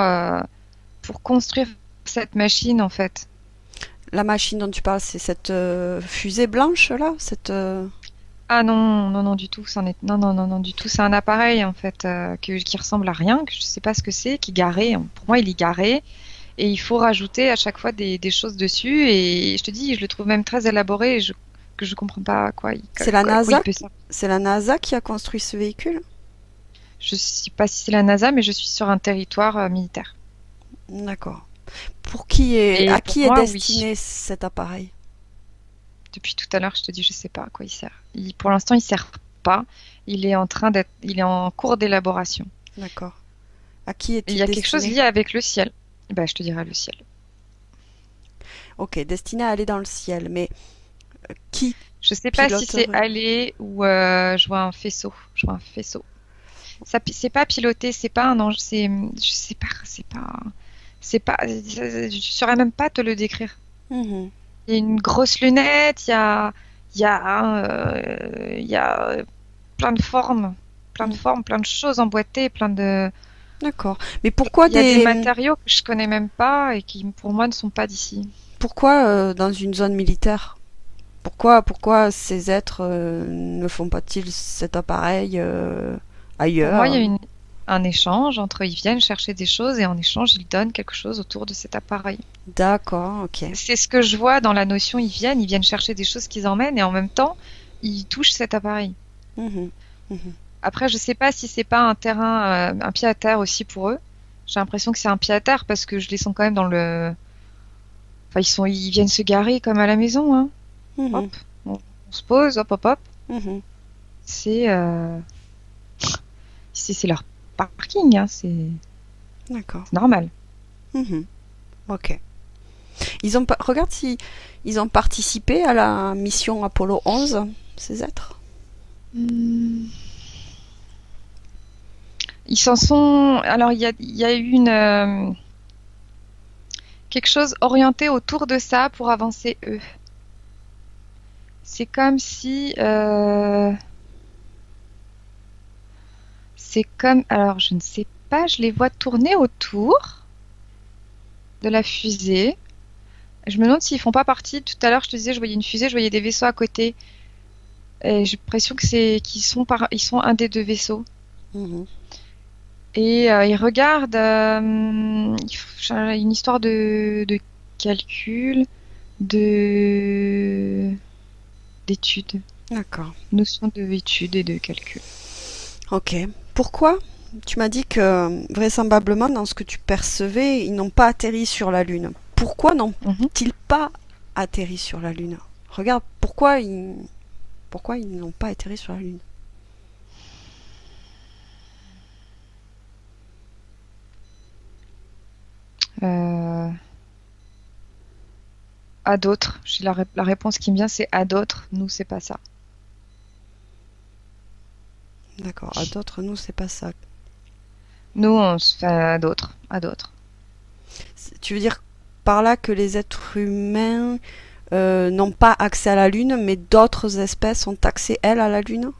construire cette machine en fait. La machine dont tu parles, c'est cette fusée blanche là, cette Ah non, non, non, du tout. Non, non, non, non, du tout. C'est un appareil, en fait, qui ressemble à rien, que je sais pas ce que c'est, qui est garé. Pour moi, il est garé. Et il faut rajouter à chaque fois des choses dessus. Et je te dis, je le trouve même très élaboré que je comprends pas C'est la à quoi il NASA? peut servir. C'est la NASA qui a construit ce véhicule? Je sais pas si c'est la NASA, mais je suis sur un territoire militaire. D'accord. Et À pour qui est moi, oui. destiné cet appareil? Depuis tout à l'heure, je te dis, je sais pas à quoi il sert. Pour l'instant, il sert pas. Il est en cours d'élaboration. D'accord. À qui Et il est-il y a quelque chose destiné? lié avec le ciel. Bah, je te dirai le ciel. Ok, destiné à aller dans le ciel, mais qui Je sais pas si c'est piloterait? aller ou je vois un faisceau. Je vois un faisceau. C'est pas piloté, c'est pas un ange, je sais pas, c'est pas, je saurais même pas te le décrire. Mhm. Il y a une grosse lunette, il y a plein de Mhm. formes, plein de choses emboîtées, D'accord. Mais pourquoi il y a des des matériaux que je connais même pas et qui pour moi ne sont pas d'ici. pourquoi dans une zone militaire? Pourquoi ces êtres ne font pas-ils cet appareil Pour moi, il y ailleurs? a un échange entre ils viennent chercher des choses et en échange, ils donnent quelque chose autour de cet appareil. D'accord, ok. C'est ce que je vois dans la notion, ils viennent chercher des choses qu'ils emmènent et en même temps, ils touchent cet appareil. Mhm. Mhm. Après, je sais pas si c'est pas un terrain, un pied à terre aussi pour eux. J'ai l'impression que c'est un pied à terre parce que je les sens quand même dans le. Enfin, ils viennent se garer comme à la maison, hein. Mhm. Hop, on se pose, hop, hop, hop. Mhm. C'est, c'est leur parking, hein. D'accord. C'est normal. Mhm. Ok. Regarde si ils ont participé à la mission Apollo 11, ces êtres. Hmm. Ils s'en sont. Alors, il y a eu quelque chose orienté autour de ça pour avancer eux. C'est comme si, c'est comme, alors je ne sais pas, je les vois tourner autour de la fusée. Je me demande s'ils font pas partie. Tout à l'heure, je te disais, je voyais une fusée, je voyais des vaisseaux à côté. Et j'ai l'impression ils sont un des deux vaisseaux. Mhm. Et ils regardent une histoire de calcul, de d'études, D'accord. notion de étude et de calcul. Ok. Pourquoi tu m'as dit que vraisemblablement dans ce que tu percevais, ils n'ont pas atterri sur la Lune. Pourquoi Mhm. n'ont-ils pas atterri sur la Lune? Regarde, pourquoi ils n'ont pas atterri sur la Lune? Euh, à d'autres. La réponse qui me vient, c'est à d'autres. Nous, c'est pas ça. D'accord. À d'autres, nous, c'est pas ça. Nous, on se fait à d'autres. À d'autres. Tu veux dire par là que les êtres humains n'ont pas accès à la Lune, mais d'autres espèces ont accès, elles, à la Lune?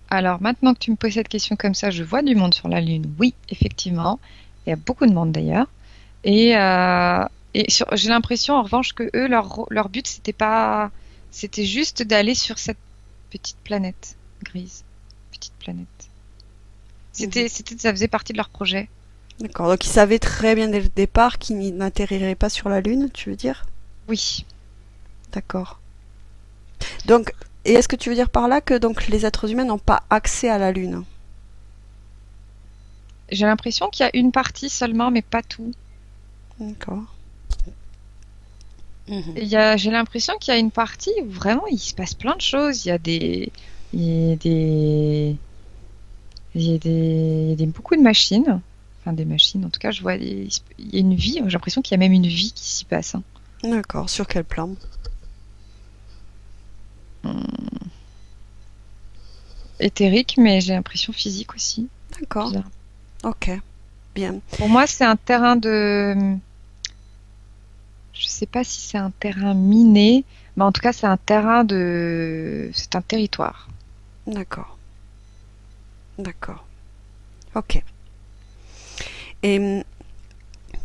Alors, maintenant que tu me poses cette question comme ça, je vois du monde sur la Lune. Oui, effectivement. Il y a beaucoup de monde d'ailleurs. Et, j'ai l'impression, en revanche, que eux, leur but, c'était juste d'aller sur cette petite planète grise. Petite planète. Mhm. Ça faisait partie de leur projet. D'accord. Donc ils savaient très bien dès le départ qu'ils n'atterriraient pas sur la Lune, tu veux dire? Oui. D'accord. Donc, et est-ce que tu veux dire par là que donc les êtres humains n'ont pas accès à la Lune? J'ai l'impression qu'il y a une partie seulement, mais pas tout. D'accord. Mhm. J'ai l'impression qu'il y a une partie où vraiment il se passe plein de choses. Il y a des, il y a beaucoup de machines. Enfin, des machines, en tout cas, il y a une vie. J'ai l'impression qu'il y a même une vie qui s'y passe, hein. D'accord. Sur quel plan? Hum, éthérique, mais j'ai l'impression physique aussi. D'accord. Bizarre. Ok. Bien. Pour moi, c'est un terrain de. Je sais pas si c'est un terrain miné, mais en tout cas, c'est un terrain de. C'est un territoire. D'accord. D'accord. Ok. Et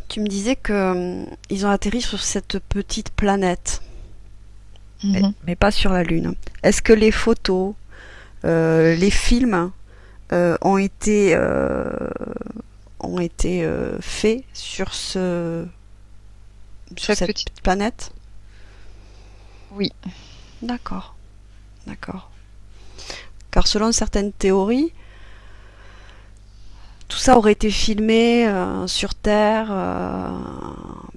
tu me disais que ils ont atterri sur cette petite planète. Mhm. mais pas sur la Lune. Est-ce que les photos, les films ont été faits sur Cette cette petite. planète? Oui. D'accord, d'accord. Car selon certaines théories, tout ça aurait été filmé sur Terre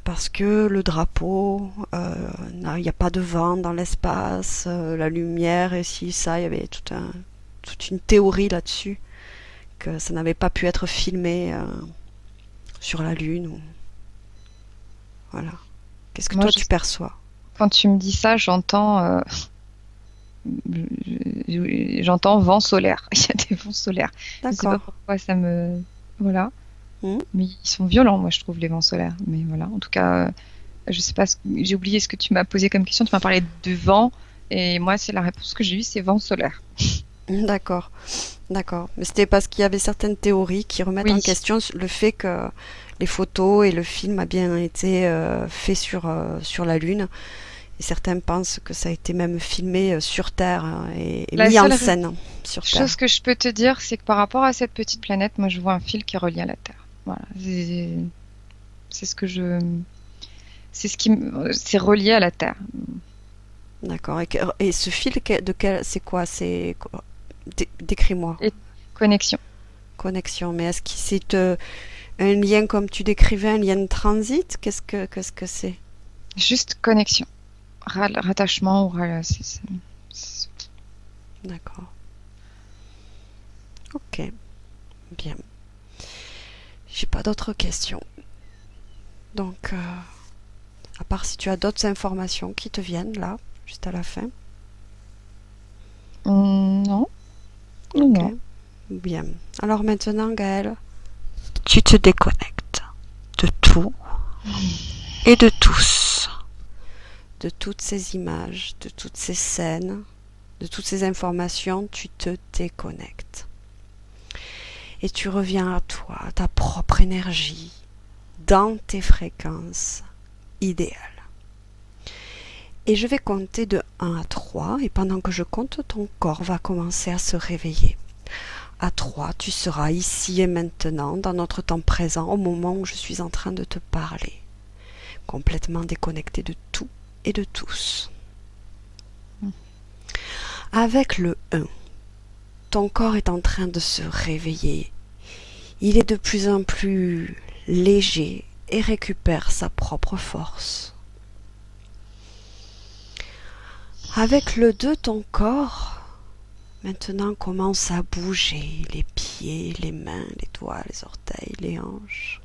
parce que le drapeau, il n'y a pas de vent dans l'espace, la lumière et si ça, il y avait toute une théorie là-dessus que ça n'avait pas pu être filmé sur la Lune. Voilà. Qu'est-ce que Moi, toi tu perçois? quand tu me dis ça, j'entends vent solaire. Il y a des vents solaires. Je sais pas D'accord. pourquoi ça me. Voilà. Hmm. Mais ils sont violents, moi, je trouve, les vents solaires. Mais voilà. En tout cas, je sais pas. J'ai oublié ce que tu m'as posé comme question. Tu m'as parlé de vent. Et moi, c'est la réponse que j'ai eue, c'est vent solaire. D'accord, d'accord. Mais c'était parce qu'il y avait certaines théories qui remettent en Oui. question le fait que les photos et le film a bien été fait sur la Lune. Et certains pensent que ça a été même filmé sur Terre hein, et La mis en seule scène sur chose Terre. que je peux te dire, c'est que par rapport à cette petite planète, moi, je vois un fil qui est relié à la Terre. Voilà. C'est ce que je. C'est relié à la Terre. D'accord. Et ce fil, c'est quoi? Décris-moi. Et connexion. Connexion. Mais est-ce que c'est un lien comme tu décrivais, un lien de transit? Qu'est-ce que c'est? Juste connexion. Rattachement. D'accord. Ok. Bien. J'ai pas d'autres questions. Donc, à part si tu as d'autres informations qui te viennent là, juste à la fin. Non, non, Ok. non. Bien. Alors maintenant, Gaëlle, tu te déconnectes de tout et de tous, de toutes ces images, de toutes ces scènes, de toutes ces informations, tu te déconnectes. Et tu reviens à toi, à ta propre énergie, dans tes fréquences idéales. Et je vais compter de 1 à 3, et pendant que je compte, ton corps va commencer à se réveiller. À 3, tu seras ici et maintenant, dans notre temps présent, au moment où je suis en train de te parler, complètement déconnecté de tout et de tous. Avec le 1, ton corps est en train de se réveiller. Il est de plus en plus léger et récupère sa propre force. Avec le 2, ton corps maintenant commence à bouger, les pieds, les mains, les doigts, les orteils, les hanches.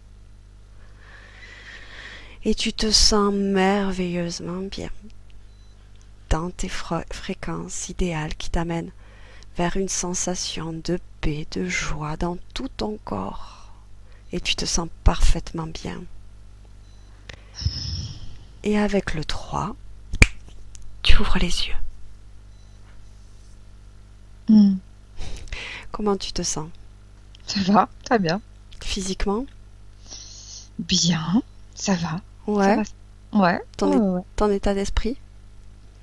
Et tu te sens merveilleusement bien dans tes fréquences idéales qui t'amènent vers une sensation de paix, de joie dans tout ton corps. Et tu te sens parfaitement bien. Et avec le 3, tu ouvres les yeux. Hmm. Comment tu te sens? Ça va, très bien. Physiquement? Bien, ça va. Ça Ouais. va. Ouais, Ton, ouais, é- ouais. ton état d'esprit?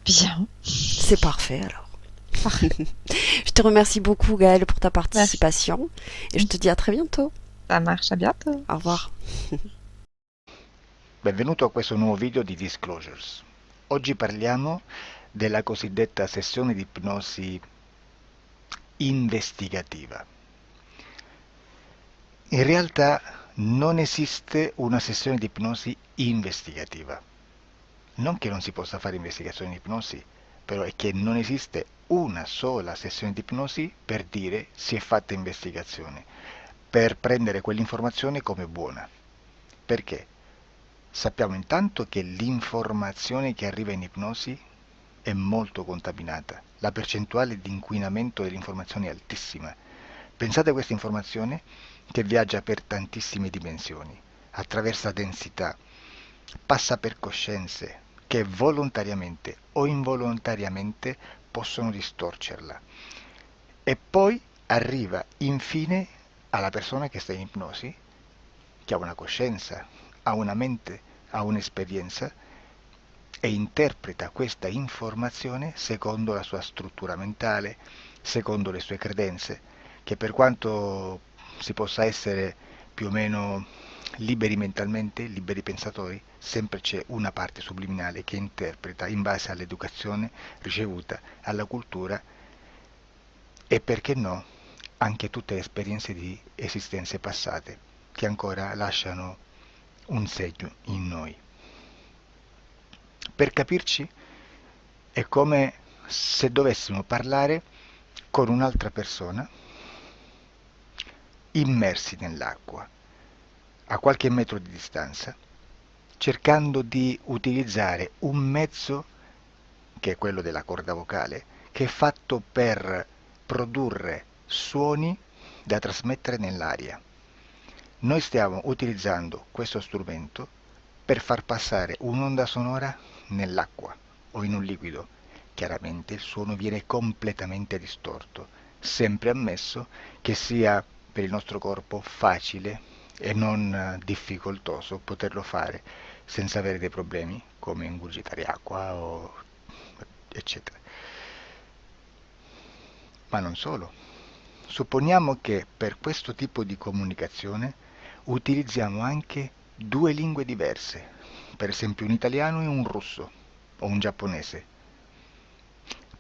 Bien. C'est parfait alors. Parfait. Je te remercie beaucoup Gaëlle pour ta Merci. participation et je te dis à très bientôt. Ça marche, à bientôt. Au revoir. Benvenuto a questo nuovo video di Disclosures. Oggi parliamo della cosiddetta sessione di ipnosi investigativa. In realtà non esiste una sessione di ipnosi investigativa. Non che non si possa fare investigazione di ipnosi, però è che non esiste una sola sessione di ipnosi per dire si è fatta investigazione, per prendere quell'informazione come buona. Perché? Sappiamo intanto che l'informazione che arriva in ipnosi è molto contaminata, la percentuale di inquinamento dell'informazione è altissima. Pensate a questa informazione che viaggia per tantissime dimensioni, attraversa densità, passa per coscienze che volontariamente o involontariamente possono distorcerla e poi arriva infine alla persona che sta in ipnosi, che ha una coscienza, ha una mente, ha un'esperienza e interpreta questa informazione secondo la sua struttura mentale, secondo le sue credenze, che per quanto si possa essere più o meno liberi mentalmente, liberi pensatori, sempre c'è una parte subliminale che interpreta in base all'educazione ricevuta, alla cultura e perché no, anche tutte le esperienze di esistenze passate che ancora lasciano un segno in noi. Per capirci, è come se dovessimo parlare con un'altra persona immersi nell'acqua, a qualche metro di distanza, cercando di utilizzare un mezzo, che è quello della corda vocale, che è fatto per produrre suoni da trasmettere nell'aria. Noi stiamo utilizzando questo strumento per far passare un'onda sonora nell'acqua o in un liquido. Chiaramente il suono viene completamente distorto, sempre ammesso che sia per il nostro corpo facile e non difficoltoso poterlo fare senza avere dei problemi come ingurgitare acqua o eccetera. Ma non solo. Supponiamo che per questo tipo di comunicazione utilizziamo anche due lingue diverse, per esempio un italiano e un russo o un giapponese.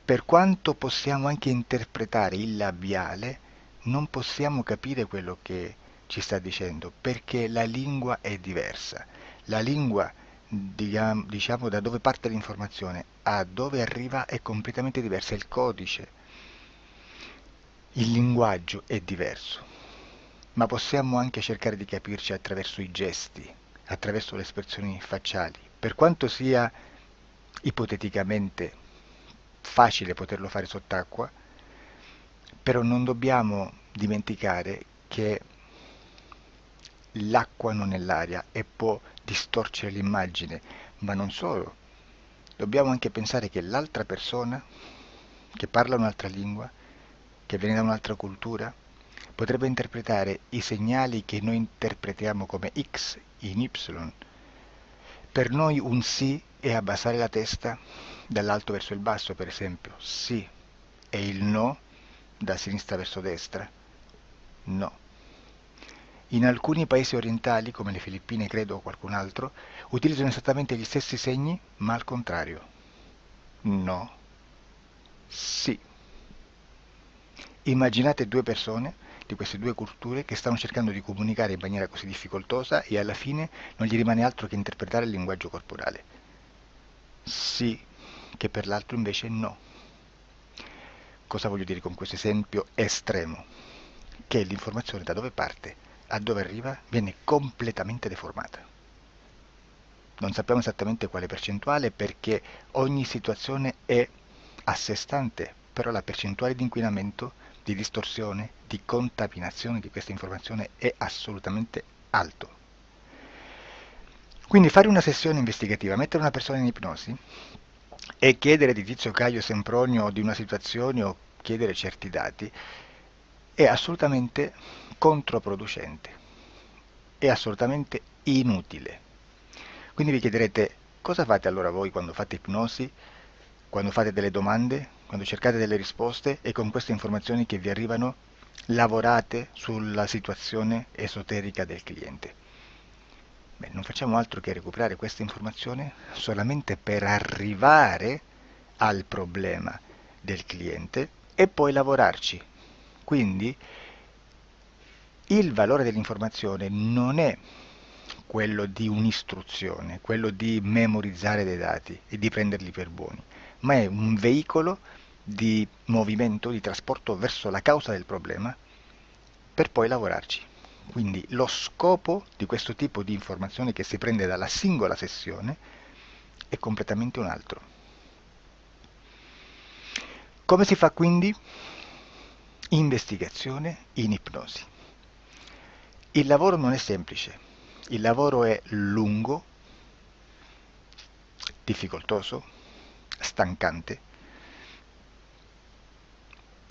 Per quanto possiamo anche interpretare il labiale, non possiamo capire quello che ci sta dicendo, perché la lingua è diversa. La lingua, diciamo, da dove parte l'informazione a dove arriva è completamente diversa, il codice, il linguaggio è diverso, ma possiamo anche cercare di capirci attraverso i gesti, attraverso le espressioni facciali. Per quanto sia ipoteticamente facile poterlo fare sott'acqua, però non dobbiamo dimenticare che l'acqua non è l'aria e può distorcere l'immagine, ma non solo. Dobbiamo anche pensare che l'altra persona, che parla un'altra lingua, che viene da un'altra cultura, potrebbe interpretare i segnali che noi interpretiamo come X in Y. Per noi un sì è abbassare la testa dall'alto verso il basso, per esempio, sì, e il no da sinistra verso destra, no. In alcuni paesi orientali, come le Filippine credo o qualcun altro, utilizzano esattamente gli stessi segni, ma al contrario. No, sì. Immaginate due persone di queste due culture che stanno cercando di comunicare in maniera così difficoltosa e alla fine non gli rimane altro che interpretare il linguaggio corporale. Sì, che per l'altro invece no. Cosa voglio dire con questo esempio estremo? Che l'informazione da dove parte a dove arriva viene completamente deformata. Non sappiamo esattamente quale percentuale perché ogni situazione è a sé stante, però la percentuale di inquinamento, di distorsione, di contaminazione di questa informazione è assolutamente alto. Quindi fare una sessione investigativa, mettere una persona in ipnosi e chiedere di Tizio Caio Sempronio di una situazione o chiedere certi dati è assolutamente controproducente, è assolutamente inutile. Quindi vi chiederete cosa fate allora voi quando fate ipnosi, quando fate delle domande, quando cercate delle risposte e con queste informazioni che vi arrivano lavorate sulla situazione esoterica del cliente. Beh, non facciamo altro che recuperare questa informazione solamente per arrivare al problema del cliente e poi lavorarci. Quindi il valore dell'informazione non è quello di un'istruzione, quello di memorizzare dei dati e di prenderli per buoni, ma è un veicolo di movimento, di trasporto verso la causa del problema per poi lavorarci. Quindi lo scopo di questo tipo di informazione che si prende dalla singola sessione è completamente un altro. Come si fa quindi? Investigazione in ipnosi. Il lavoro non è semplice, il lavoro è lungo, difficoltoso, stancante.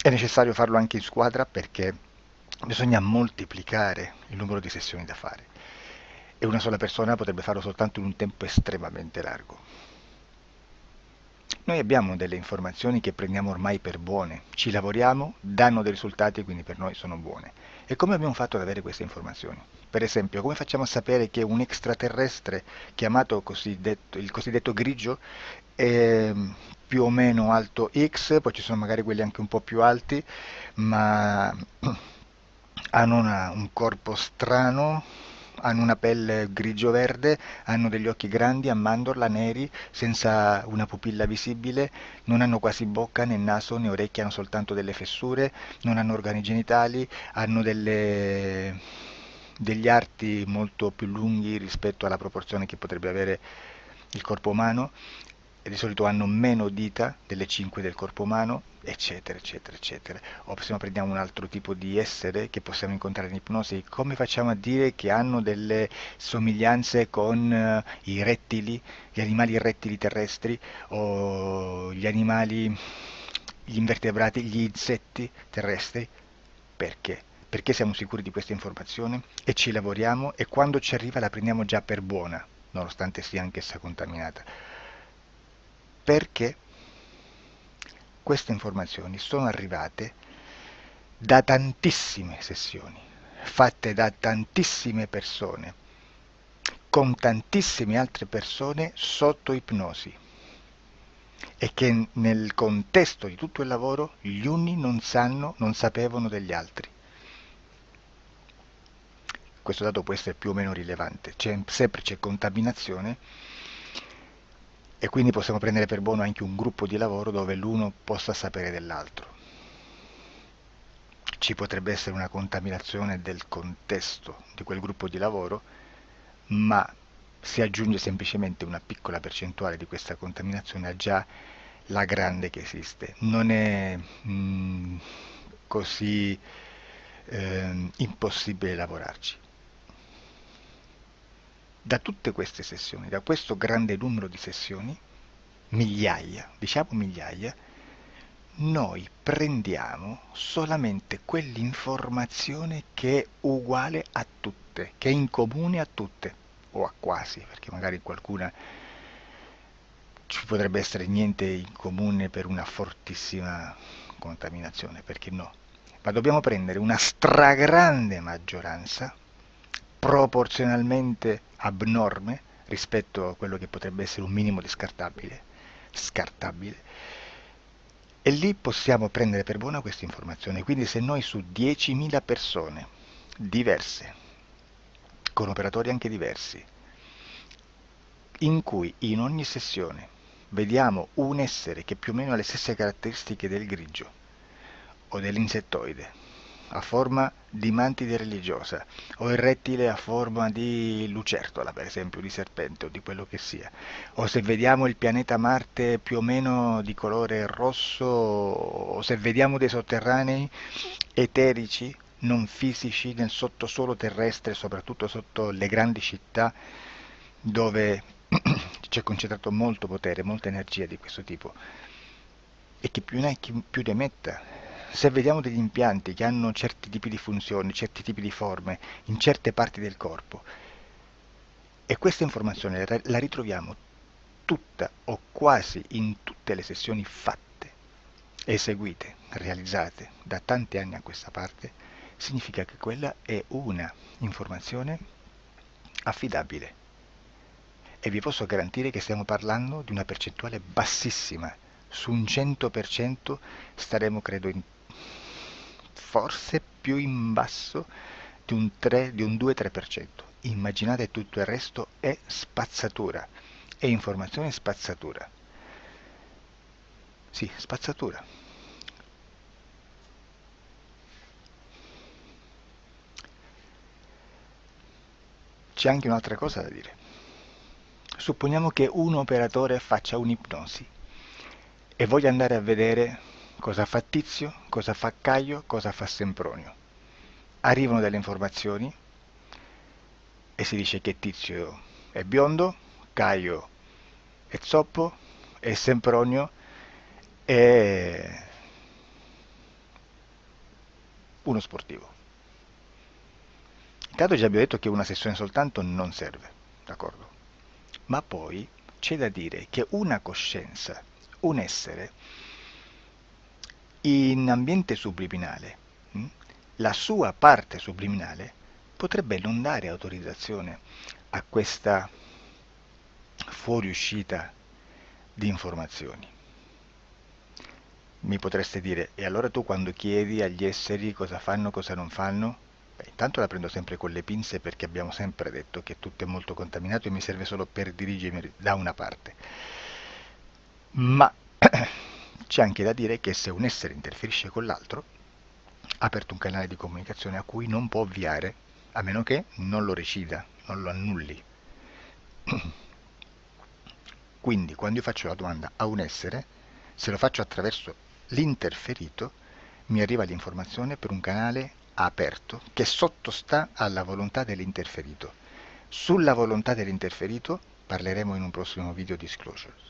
È necessario farlo anche in squadra perché bisogna moltiplicare il numero di sessioni da fare e una sola persona potrebbe farlo soltanto in un tempo estremamente largo. Noi abbiamo delle informazioni che prendiamo ormai per buone, ci lavoriamo, danno dei risultati, quindi per noi sono buone. E come abbiamo fatto ad avere queste informazioni? Per esempio, come facciamo a sapere che un extraterrestre chiamato il cosiddetto grigio è più o meno alto X, poi ci sono magari quelli anche un po' più alti, ma hanno un corpo strano, hanno una pelle grigio-verde, hanno degli occhi grandi a mandorla neri, senza una pupilla visibile, non hanno quasi bocca né naso né orecchie, hanno soltanto delle fessure, non hanno organi genitali, hanno degli arti molto più lunghi rispetto alla proporzione che potrebbe avere il corpo umano, e di solito hanno meno dita delle 5 del corpo umano, eccetera, eccetera, eccetera. O se prendiamo un altro tipo di essere che possiamo incontrare in ipnosi, come facciamo a dire che hanno delle somiglianze con i rettili, gli animali rettili terrestri o gli invertebrati, gli insetti terrestri? Perché? Perché siamo sicuri di questa informazione e ci lavoriamo e quando ci arriva la prendiamo già per buona, nonostante sia anch'essa contaminata. Perché queste informazioni sono arrivate da tantissime sessioni, fatte da tantissime persone, con tantissime altre persone sotto ipnosi e che nel contesto di tutto il lavoro gli uni non sapevano degli altri. Questo dato può essere più o meno rilevante, sempre c'è contaminazione e quindi possiamo prendere per buono anche un gruppo di lavoro dove l'uno possa sapere dell'altro. Ci potrebbe essere una contaminazione del contesto di quel gruppo di lavoro, ma si aggiunge semplicemente una piccola percentuale di questa contaminazione a già la grande che esiste. Non è così impossibile lavorarci. Da tutte queste sessioni, da questo grande numero di sessioni, migliaia, diciamo migliaia, noi prendiamo solamente quell'informazione che è uguale a tutte, che è in comune a tutte, o a quasi, perché magari qualcuna ci potrebbe essere niente in comune per una fortissima contaminazione, perché no? Ma dobbiamo prendere una stragrande maggioranza, proporzionalmente abnorme rispetto a quello che potrebbe essere un minimo di scartabile, e lì possiamo prendere per buona questa informazione. Quindi se noi su 10.000 persone diverse, con operatori anche diversi, in cui in ogni sessione vediamo un essere che più o meno ha le stesse caratteristiche del grigio o dell'insettoide, a forma di mantide religiosa, o il rettile a forma di lucertola, per esempio, di serpente o di quello che sia, o se vediamo il pianeta Marte più o meno di colore rosso, o se vediamo dei sotterranei eterici, non fisici, nel sottosuolo terrestre, soprattutto sotto le grandi città, dove c'è concentrato molto potere, molta energia di questo tipo, e chi più ne ha chi più ne metta. Se vediamo degli impianti che hanno certi tipi di funzioni, certi tipi di forme in certe parti del corpo, e questa informazione la ritroviamo tutta o quasi in tutte le sessioni fatte, eseguite, realizzate da tanti anni a questa parte, significa che quella è una informazione affidabile. E vi posso garantire che stiamo parlando di una percentuale bassissima. Su un 100% staremo, credo, forse più in basso di un 2-3%. Immaginate, tutto il resto è spazzatura, è informazione spazzatura. Sì, spazzatura. C'è anche un'altra cosa da dire. Supponiamo che un operatore faccia un'ipnosi e voglia andare a vedere cosa fa Tizio, cosa fa Caio, cosa fa Sempronio. Arrivano delle informazioni e si dice che Tizio è biondo, Caio è zoppo e Sempronio è uno sportivo. Intanto già abbiamo detto che una sessione soltanto non serve, d'accordo? Ma poi c'è da dire che una coscienza un essere in ambiente subliminale, la sua parte subliminale potrebbe non dare autorizzazione a questa fuoriuscita di informazioni. Mi potreste dire, e allora tu quando chiedi agli esseri cosa fanno, cosa non fanno? Beh, intanto la prendo sempre con le pinze perché abbiamo sempre detto che tutto è molto contaminato e mi serve solo per dirigermi da una parte. Ma c'è anche da dire che se un essere interferisce con l'altro, ha aperto un canale di comunicazione a cui non può ovviare, a meno che non lo recida, non lo annulli. Quindi quando io faccio la domanda a un essere, se lo faccio attraverso l'interferito, mi arriva l'informazione per un canale aperto che sottostà alla volontà dell'interferito. Sulla volontà dell'interferito parleremo in un prossimo video disclosures.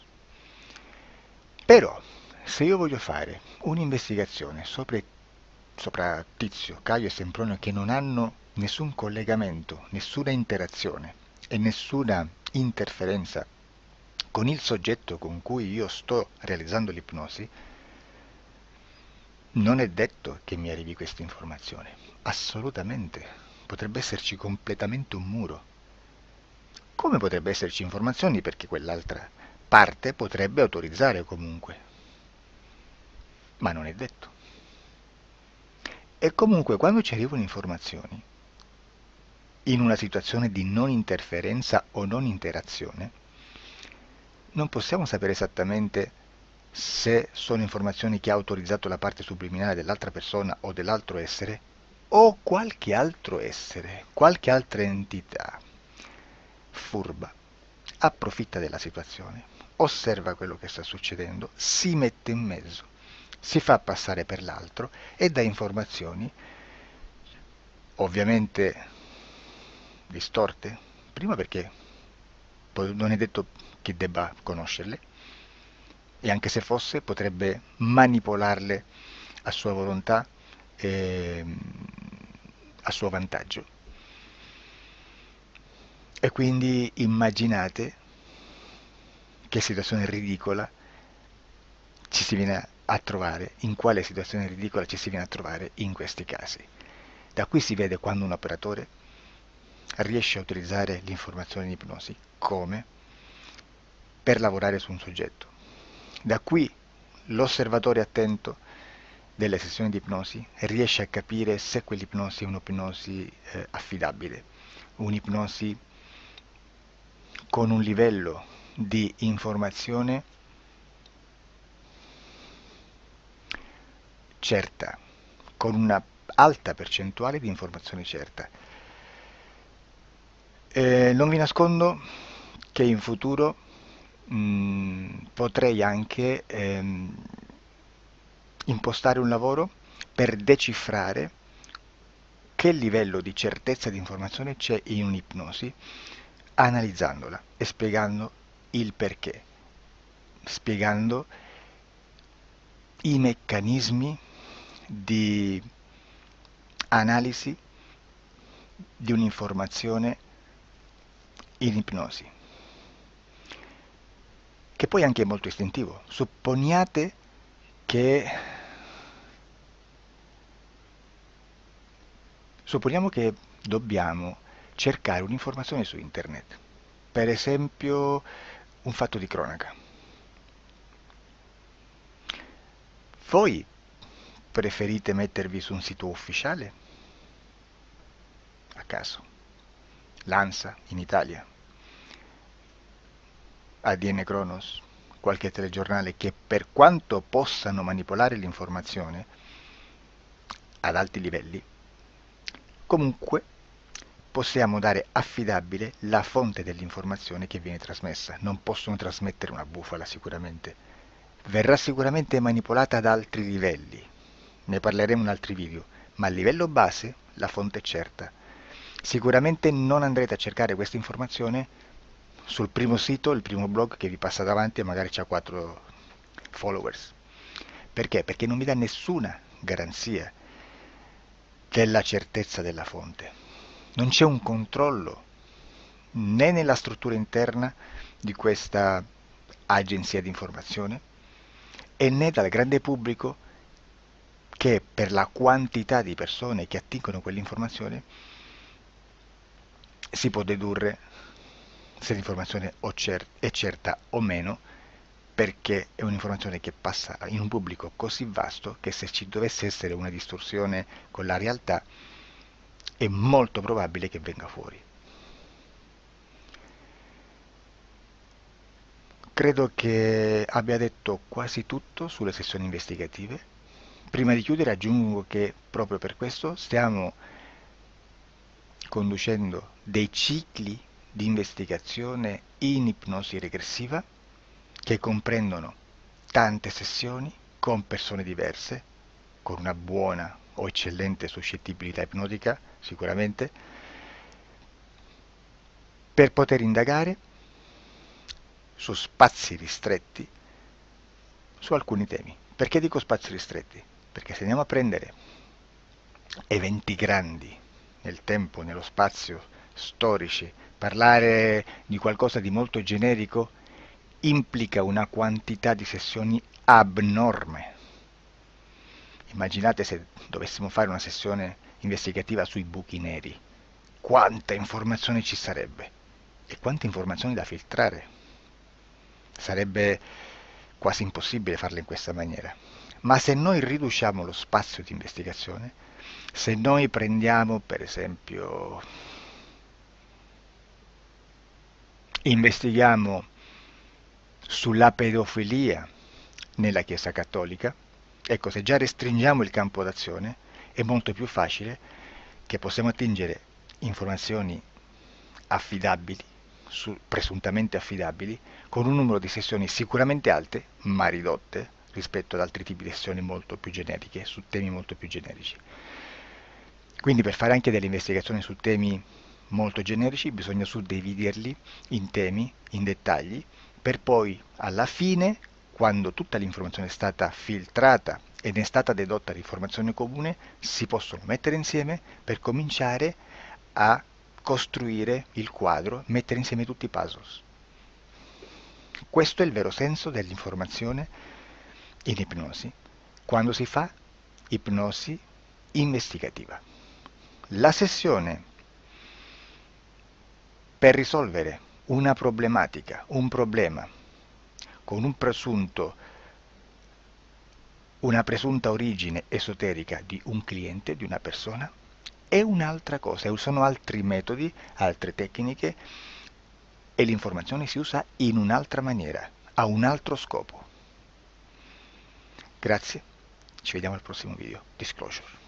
Però, se io voglio fare un'investigazione sopra Tizio, Caio e Sempronio che non hanno nessun collegamento, nessuna interazione e nessuna interferenza con il soggetto con cui io sto realizzando l'ipnosi, non è detto che mi arrivi questa informazione. Assolutamente. Potrebbe esserci completamente un muro. Come potrebbe esserci informazioni perché quell'altra parte potrebbe autorizzare comunque. Ma non è detto. E comunque quando ci arrivano informazioni, in una situazione di non interferenza o non interazione, non possiamo sapere esattamente se sono informazioni che ha autorizzato la parte subliminale dell'altra persona o dell'altro essere, o qualche altro essere, qualche altra entità furba, approfitta della situazione, osserva quello che sta succedendo, si mette in mezzo, si fa passare per l'altro e dà informazioni, ovviamente distorte, prima perché non è detto che debba conoscerle, e anche se fosse potrebbe manipolarle a sua volontà e a suo vantaggio. E quindi immaginate che situazione ridicola ci si viene a trovare, in quale situazione ridicola ci si viene a trovare in questi casi. Da qui si vede quando un operatore riesce a utilizzare l'informazione in ipnosi come per lavorare su un soggetto. Da qui l'osservatore attento delle sessioni di ipnosi riesce a capire se quell'ipnosi è un'ipnosi affidabile, un'ipnosi con un livello di informazione certa, con una alta percentuale di informazione certa. Non vi nascondo che in futuro potrei anche impostare un lavoro per decifrare che livello di certezza di informazione c'è in un'ipnosi, analizzandola e spiegando il perché, spiegando i meccanismi di analisi di un'informazione in ipnosi, che poi anche è molto istintivo. Supponiamo che dobbiamo cercare un'informazione su internet, per esempio un fatto di cronaca. Voi preferite mettervi su un sito ufficiale? A caso. L'ANSA in Italia, ADN Kronos, qualche telegiornale che per quanto possano manipolare l'informazione ad alti livelli, comunque possiamo dare affidabile la fonte dell'informazione che viene trasmessa. Non possono trasmettere una bufala sicuramente. Verrà sicuramente manipolata ad altri livelli. Ne parleremo in altri video, ma a livello base la fonte è certa. Sicuramente non andrete a cercare questa informazione sul primo sito, il primo blog che vi passa davanti e magari ha 4 followers. Perché? Perché non vi dà nessuna garanzia della certezza della fonte. Non c'è un controllo né nella struttura interna di questa agenzia di informazione, e né dal grande pubblico, che per la quantità di persone che attingono quell'informazione si può dedurre se l'informazione è certa o meno, perché è un'informazione che passa in un pubblico così vasto che se ci dovesse essere una distorsione con la realtà è molto probabile che venga fuori. Credo che abbia detto quasi tutto sulle sessioni investigative. Prima di chiudere aggiungo che proprio per questo stiamo conducendo dei cicli di investigazione in ipnosi regressiva che comprendono tante sessioni con persone diverse, con una buona o eccellente suscettibilità ipnotica sicuramente, per poter indagare su spazi ristretti su alcuni temi. Perché dico spazi ristretti? Perché se andiamo a prendere eventi grandi nel tempo, nello spazio, storici, parlare di qualcosa di molto generico implica una quantità di sessioni abnorme. Immaginate se dovessimo fare una sessione investigativa sui buchi neri, quanta informazione ci sarebbe e quante informazioni da filtrare. Sarebbe quasi impossibile farlo in questa maniera. Ma se noi riduciamo lo spazio di investigazione, se noi prendiamo per esempio, investighiamo sulla pedofilia nella Chiesa Cattolica, ecco, se già restringiamo il campo d'azione, è molto più facile che possiamo attingere informazioni affidabili, presuntamente affidabili, con un numero di sessioni sicuramente alte, ma ridotte rispetto ad altri tipi di sessioni molto più generiche, su temi molto più generici. Quindi per fare anche delle investigazioni su temi molto generici bisogna suddividerli in temi, in dettagli, per poi alla fine, quando tutta l'informazione è stata filtrata ed è stata dedotta di informazione comune, si possono mettere insieme per cominciare a costruire il quadro, mettere insieme tutti i puzzles. Questo è il vero senso dell'informazione in ipnosi, quando si fa ipnosi investigativa. La sessione per risolvere una problematica, un problema, con una presunta origine esoterica di un cliente, di una persona, è un'altra cosa, sono altri metodi, altre tecniche e l'informazione si usa in un'altra maniera, ha un altro scopo. Grazie, ci vediamo al prossimo video. Disclosure.